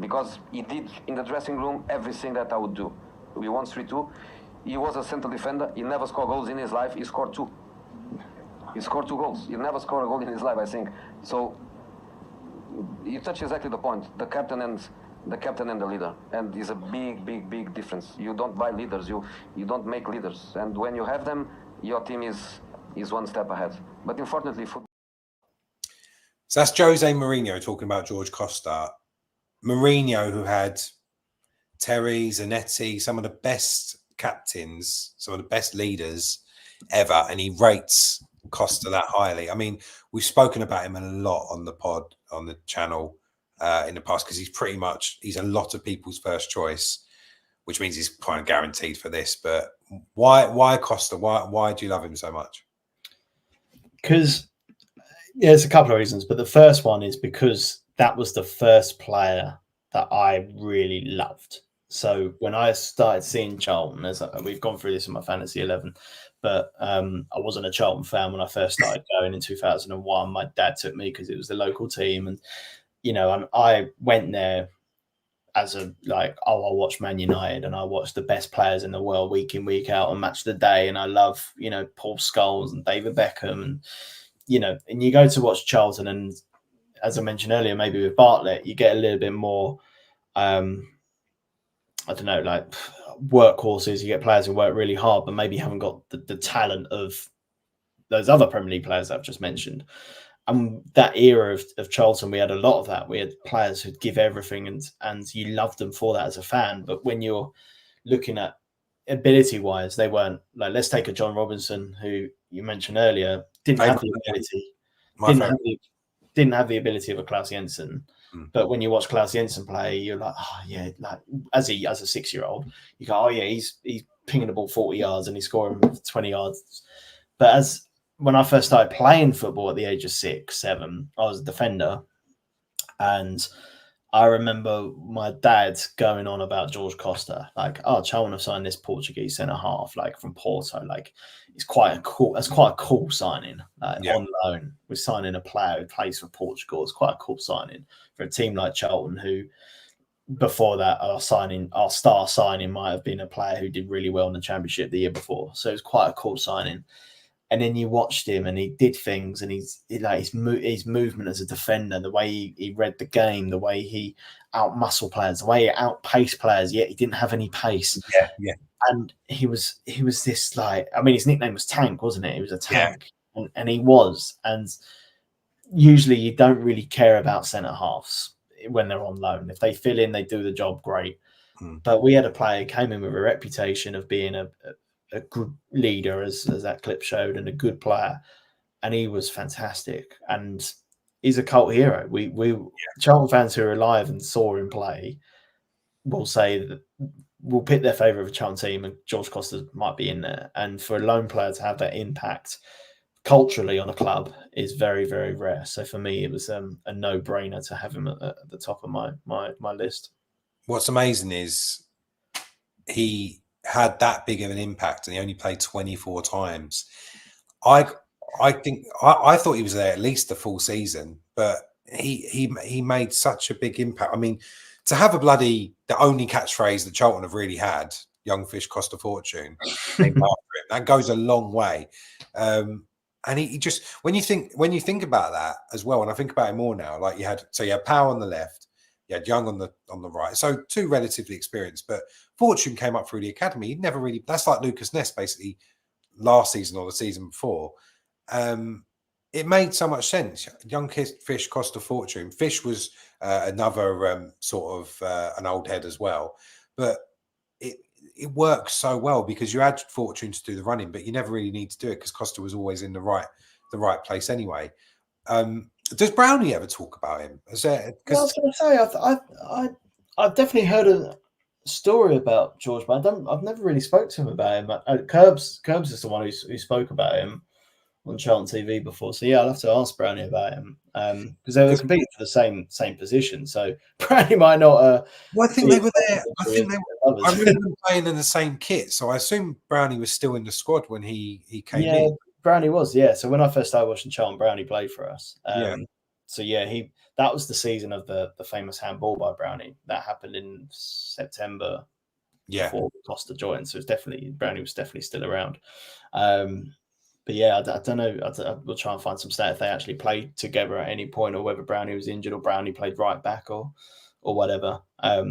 Because he did in the dressing room everything that I would do. We won 3-2. He was a central defender. He never scored goals in his life. He scored 2. He scored 2 goals. He never scored a goal in his life, I think. So you touch exactly the point. The captain and the leader, and it's a big difference. You don't buy leaders. You don't make leaders. And when you have them, your team is one step ahead. But unfortunately, football. So that's Jose Mourinho talking about George Costa. Mourinho, who had Terry, Zanetti, some of the best captains, some of the best leaders ever, and he rates Costa that highly. I mean, we've spoken about him a lot on the pod, on the channel in the past, because he's a lot of people's first choice, which means he's kind of guaranteed for this. But why Costa? Why do you love him so much? Because there's a couple of reasons, but the first one is because that was the first player that I really loved. So when I started seeing Charlton, we've gone through this in my fantasy 11, but I wasn't a Charlton fan when I first started going in 2001. My dad took me because it was the local team, and and I went there as I'll watch Man United, and I watch the best players in the world week in, week out on Match of the Day, and I love Paul Scholes and David Beckham, and and you go to watch Charlton, and as I mentioned earlier, maybe with Bartlett, you get a little bit more, I don't know, like workhorses. You get players who work really hard, but maybe haven't got the talent of those other Premier League players I've just mentioned. And that era of Charlton, we had a lot of that. We had players who'd give everything, and you loved them for that as a fan. But when you're looking at ability-wise, they weren't like, let's take a John Robinson, who you mentioned earlier, didn't have the ability. Didn't have the ability of a Klaus Jensen. But when you watch Klaus Jensen play, you're like, oh yeah, like as a 6-year-old, you go, oh yeah, he's pinging the ball 40 yards and he's scoring 20 yards. But when I first started playing football at the age of 6, 7, I was a defender, and I remember my dad going on about George Costa, like, oh, Charlton have signed this Portuguese centre half, like from Porto, like it's quite a cool signing. On loan, we're signing a player who plays for Portugal. It's quite a cool signing for a team like Charlton, who before that our star signing might have been a player who did really well in the Championship the year before. So it's quite a cool signing. And then you watched him, and he did things, and his movement as a defender, the way he read the game, the way he out-muscle players, the way he outpaced players, yet he didn't have any pace. Yeah. And he was this, like, I mean, his nickname was Tank, wasn't it? He was a tank, and he was. And usually you don't really care about centre-halves when they're on loan. If they fill in, they do the job, great. But we had a player who came in with a reputation of being a good leader, as that clip showed, and a good player, and he was fantastic, and he's a cult hero. We Charlton fans who are alive and saw him play will say that will pick their favourite Charlton team, and George Costa might be in there. And for a lone player to have that impact culturally on a club is very, very rare. So for me, it was a no-brainer to have him at the top of my list. What's amazing is he had that big of an impact, and he only played 24 times. I think I thought he was there at least the full season, but he made such a big impact. I mean, to have the only catchphrase that Charlton have really had, "Young fish cost a fortune," that goes a long way. And he just, when you think about that as well, and I think about it more now, like you had Powell on the left, you had Young on the right, so two relatively experienced, but Fortune came up through the academy. He'd never really, that's like Lucas Ness basically last season or the season before. it made so much sense. Young Fish cost a fortune. Fish was another sort of an old head as well, but it works so well because you had Fortune to do the running, but you never really need to do it because Costa was always in the right place anyway. Does Brownie ever talk about him? Is there, I was going to say, I've definitely heard a story about George, but I've never really spoke to him about him. Curbs is the one who spoke about him on Charlton TV before. So yeah, I'll have to ask Brownie about him because they were competing for the same position. So Brownie might not. Well, I think they were there. I remember them playing in the same kit. So I assume Brownie was still in the squad when he came in. Brownie was, yeah. So when I first started watching Charlton, Brownie played for us. So yeah, that was the season of the famous handball by Brownie that happened in September. Yeah, before Costa joined. So Brownie was definitely still around. But yeah, I don't know. We'll try and find some stat if they actually played together at any point, or whether Brownie was injured or Brownie played right back or whatever. But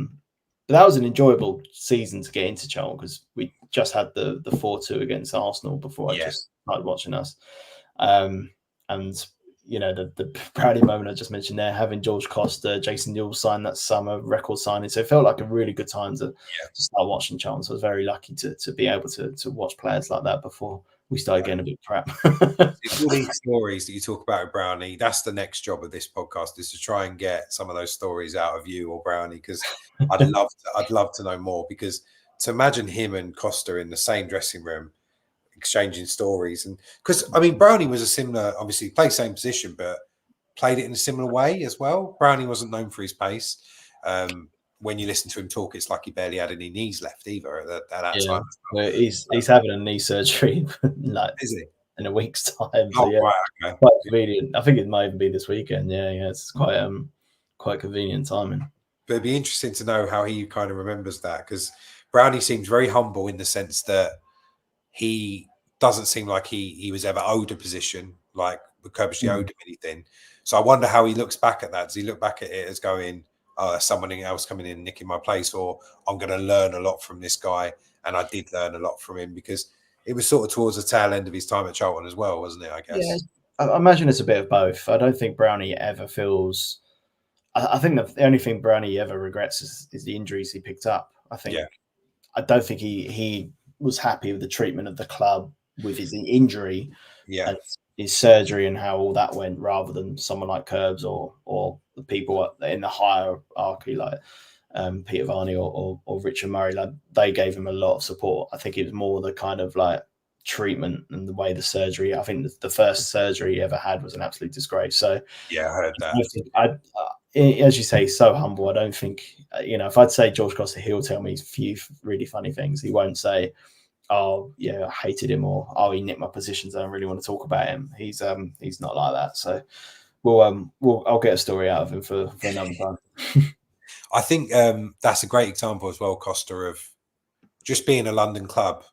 that was an enjoyable season to get into Charlton because we just had the 4-2 against Arsenal before I just started watching us. And you know, the Brownie moment I just mentioned there, having George Costa, Jason Newell signed that summer, record signing. So it felt like a really good time to start watching Charlton. So I was very lucky to be able to watch players like that before we started getting a bit crap. All these stories that you talk about with Brownie, that's the next job of this podcast, is to try and get some of those stories out of you or Brownie, because I'd love to know more. Because to imagine him and Costa in the same dressing room exchanging stories, and because I mean Brownie was a similar, obviously played same position, but played it in a similar way as well. Brownie wasn't known for his pace. When you listen to him talk, it's like he barely had any knees left either at that time. Well, he's having a knee surgery like is he? In a week's time. So, right, okay. Quite convenient. I think it might even be this weekend. Yeah, it's quite convenient timing. But it'd be interesting to know how he kind of remembers that, because Brownie seems very humble in the sense that he doesn't seem like he was ever owed a position, like Kerbishley owed him anything. So I wonder how he looks back at that. Does he look back at it as going, someone else coming in and nicking my place, or I'm going to learn a lot from this guy? And I did learn a lot from him, because it was sort of towards the tail end of his time at Charlton as well, wasn't it, I guess? Yeah, I imagine it's a bit of both. I don't think Brownie ever feels... I think the only thing Brownie ever regrets is the injuries he picked up. I don't think he was happy with the treatment of the club with his injury and his surgery and how all that went, rather than someone like Curbs or the people in the hierarchy like Peter Varney or Richard Murray. Like, they gave him a lot of support. I think it was more the kind of like treatment and the way the surgery. I think the first surgery he ever had was an absolute disgrace. So yeah, I heard that. As you say, so humble. I don't think, if I'd say George Costa, he'll tell me a few really funny things. He won't say, "Oh yeah, I hated him," or "Oh, he nicked my positions. I don't really want to talk about him." He's not like that. So I'll get a story out of him for another time. I think that's a great example as well, Costa, of just being a London club.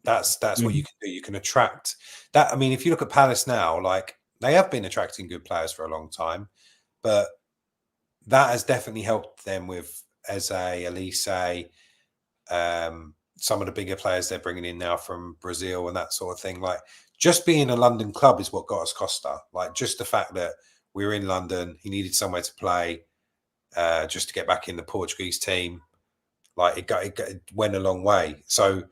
That's what you can do. You can attract that. I mean, if you look at Palace now, like, they have been attracting good players for a long time, but that has definitely helped them with Eze, Elise, some of the bigger players they're bringing in now from Brazil and that sort of thing. Like, just being a London club is what got us Costa. Like, just the fact that we were in London, he needed somewhere to play, just to get back in the Portuguese team. Like, it went a long way. So,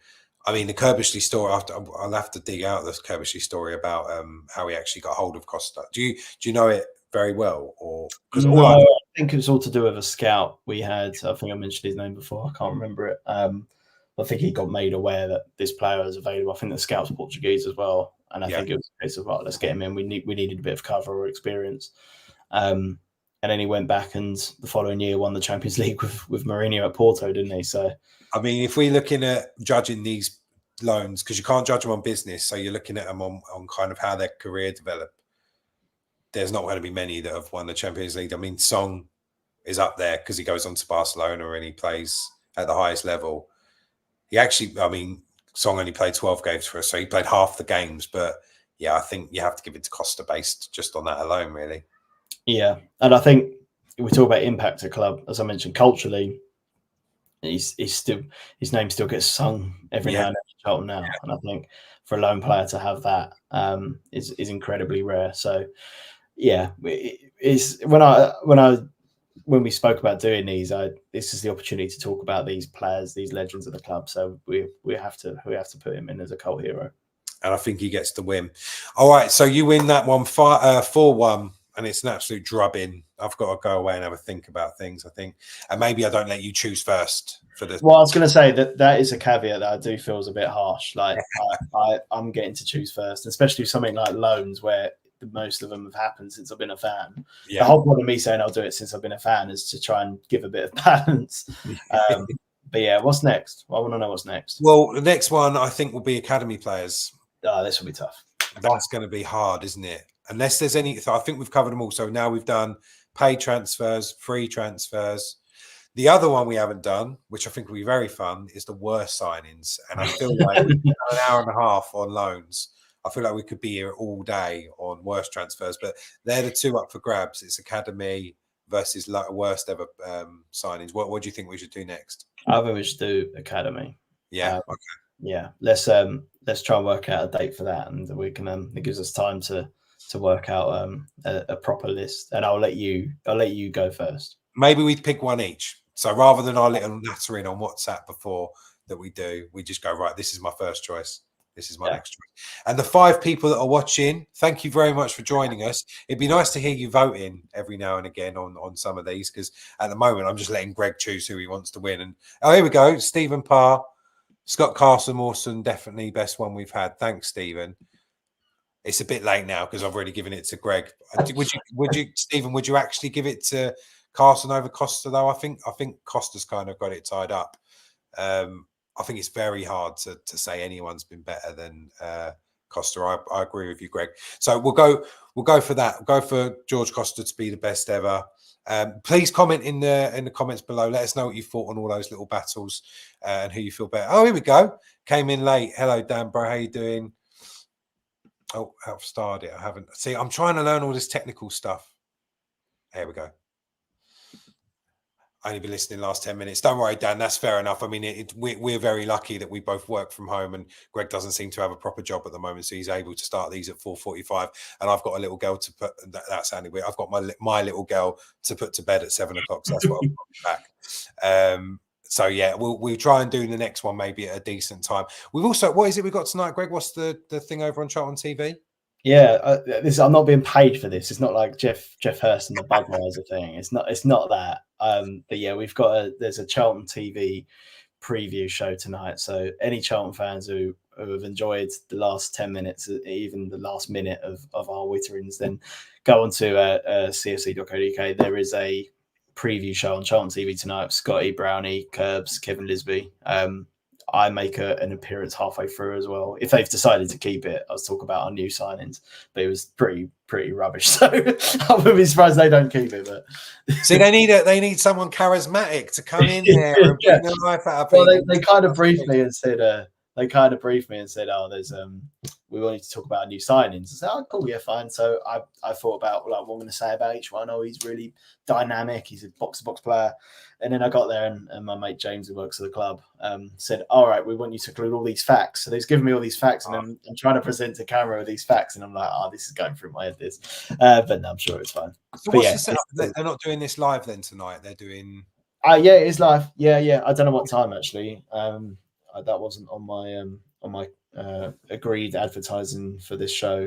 I mean, the Kerbishley story, I'll have to dig out this Kerbishley story about how he actually got hold of Costa. Do you know it very well? Or I think it was all to do with a scout we had. I think I mentioned his name before. I can't remember it. I think he got made aware that this player is available. I think the scout's Portuguese as well. And I think it was a case of, right, let's get him in. We needed a bit of cover or experience. And then he went back and the following year won the Champions League with Mourinho at Porto, didn't he? So, I mean, if we're looking at judging these loans, because you can't judge them on business, so you're looking at them on kind of how their career developed, there's not going to be many that have won the Champions League. I mean, Song is up there because he goes on to Barcelona and he plays at the highest level. He actually, I mean, Song only played 12 games for us, so he played half the games. But yeah, I think you have to give it to Costa based just on that alone, really. Yeah, and I think if we talk about impact at club, as I mentioned, culturally, he's still, his name still gets sung every Yeah. now and then in Charlton now, and I think for a lone player to have that is incredibly rare. So yeah, it's when we spoke about doing these, this is the opportunity to talk about these players, these legends of the club. So we have to put him in as a cult hero. And I think he gets the win. All right, so you win that one 4-1, and it's an absolute drubbing. I've got to go away and have a think about things, I think. And maybe I don't let you choose first for this. Well, I was going to say that is a caveat that I do feel is a bit harsh. Like I'm getting to choose first, especially something like loans where most of them have happened since I've been a fan. Yeah. The whole point of me saying I'll do it since I've been a fan is to try and give a bit of balance. But yeah, what's next? I want to know what's next. Well, the next one I think will be academy players. This will be tough. That's going to be hard, isn't it? Unless there's any. So I think we've covered them all. So now we've done paid transfers, free transfers. The other one we haven't done, which I think will be very fun, is the worst signings. And I feel like we've done an hour and a half on loans. I feel like we could be here all day on worst transfers, but they're the two up for grabs. It's academy versus worst ever signings. What do you think we should do next? I think we should do academy. Yeah. Okay. Yeah. Let's try and work out a date for that, and we can. It gives us time to work out a proper list. And I'll let you go first. Maybe we pick one each. So rather than our little nattering on WhatsApp before that we do, we just go, right, this is my first choice. This is my next choice. And the 5 people that are watching, thank you very much for joining us. It'd be nice to hear you voting every now and again on some of these, because at the moment I'm just letting Greg choose who he wants to win. And here we go. Stephen Parr, Scott Carson Mawson, definitely best one we've had. Thanks, Stephen. It's a bit late now because I've already given it to Greg. Would you, Stephen? Would you actually give it to Carson over Costa though? I think Costa's kind of got it tied up. I think it's very hard to say anyone's been better than Costa. I agree with you, Greg. So we'll go for that. We'll go for George Costa to be the best ever. Please comment in the comments below. Let us know what you thought on all those little battles and who you feel better. Oh, here we go. Came in late. Hello, Dan, bro. How you doing? Oh, I've started it. I haven't. See, I'm trying to learn all this technical stuff. Here we go. Only been listening the last 10 minutes. Don't worry, Dan. That's fair enough. I mean, we're very lucky that we both work from home, and Greg doesn't seem to have a proper job at the moment, so he's able to start these at 4:45. And I've got a little girl to put. That sounded weird. I've got my little girl to put to bed at 7 o'clock. So that's what I'll back. So yeah, we'll try and do the next one maybe at a decent time. We've also, what is it we got tonight, Greg? What's the thing over on Charlton TV? Yeah, I'm not being paid for this. It's not like Jeff Hurst and the Budweiser thing. It's not that. But yeah, there's a Charlton TV preview show tonight. So any Charlton fans who have enjoyed the last 10 minutes, even the last minute of our witterings, then go on to cfc.co.uk. There is a preview show on Charlton TV tonight. Scotty, Brownie, Curbs, Kevin Lisby. I make an appearance halfway through as well. If they've decided to keep it, I'll talk about our new signings. But it was pretty rubbish. So I would be surprised they don't keep it. But see, they need someone charismatic to come in there and bring their life out of people. Well, they kind of briefed me and said, "Oh, there's we want you to talk about our new signings." I said, "Oh, cool, yeah, fine." So I thought about like what I'm going to say about each one. Oh, he's really dynamic. He's a box-to-box player. And then I got there, and my mate James, who works at the club, said, "All right, we want you to include all these facts." So he's giving me all these facts, and I'm trying to present to camera with these facts, and I'm like, "Oh, this is going through my head." But no, I'm sure it's fine. So what's the setup? They're not doing this live then tonight. They're doing. Yeah, it is live. Yeah. I don't know what time actually. That wasn't on my agreed advertising for this show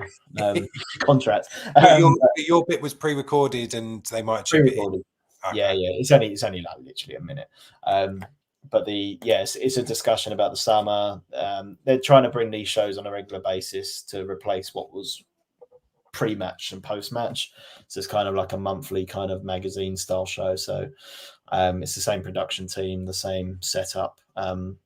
contract. Your bit was pre-recorded, and they might chip it in. Okay. Yeah. It's only like literally a minute. But it's a discussion about the summer. They're trying to bring these shows on a regular basis to replace what was pre-match and post-match. So it's kind of like a monthly kind of magazine style show. So it's the same production team, the same setup,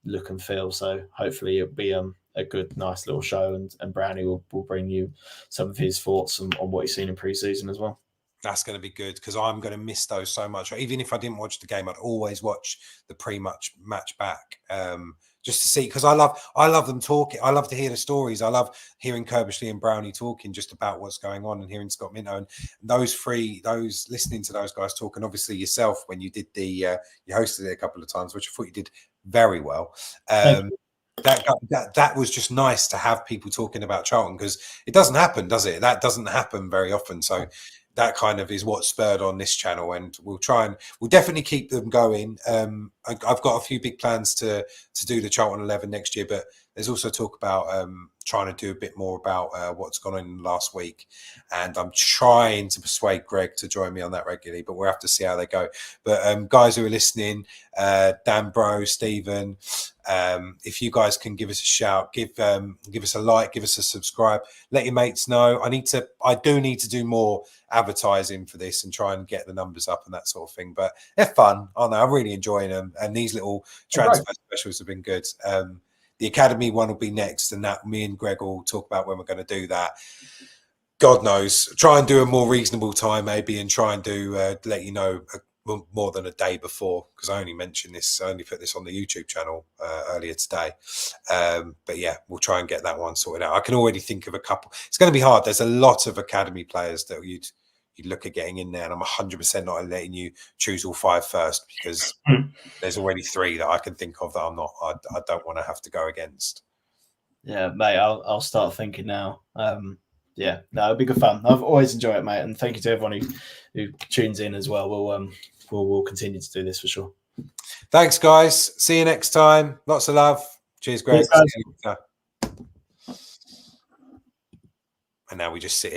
look and feel. So hopefully it'll be a good, nice little show, and Brownie will bring you some of his thoughts on what he's seen in pre-season as well. That's going to be good because I'm going to miss those so much. Even if I didn't watch the game, I'd always watch the match back, just to see, because I love them talking. I love to hear the stories. I love hearing Kerbishley and Brownie talking just about what's going on, and hearing Scott Minto and those listening to those guys talk, and obviously yourself when you did you hosted it a couple of times, which I thought you did very well. That was just nice to have people talking about Charlton, because it doesn't happen, does it? That doesn't happen very often. So that kind of is what spurred on this channel, and we'll definitely keep them going. I've got a few big plans to do the Charlton 11 next year, but there's also talk about trying to do a bit more about what's gone on last week, and I'm trying to persuade Greg to join me on that regularly, but we'll have to see how they go. But guys who are listening, Dan Bro, Stephen, if you guys can give us a shout, give us a like, give us a subscribe, let your mates know. I do need to do more advertising for this and try and get the numbers up and that sort of thing, but they're fun, aren't they? I'm really enjoying them, and these little transfer specials have been good. The Academy one will be next, and that me and Greg will talk about when we're going to do that. God knows, try and do a more reasonable time maybe, and try and do let you know more than a day before, because I only mentioned this, I only put this on the YouTube channel earlier today. But yeah, we'll try and get that one sorted out. I can already think of a couple. It's going to be hard. There's a lot of Academy players that you'd look at getting in there, and I'm 100% not letting you choose all 5 first, because there's already 3 that I can think of that I don't want to have to go against. Yeah, mate, I'll start thinking now. Yeah, no, it'll be good fun. I've always enjoyed it, mate, and thank you to everyone who tunes in as well. We'll continue to do this for sure. Thanks, guys. See you next time. Lots of love. Cheers, Greg. Cheers, and now we just sit here.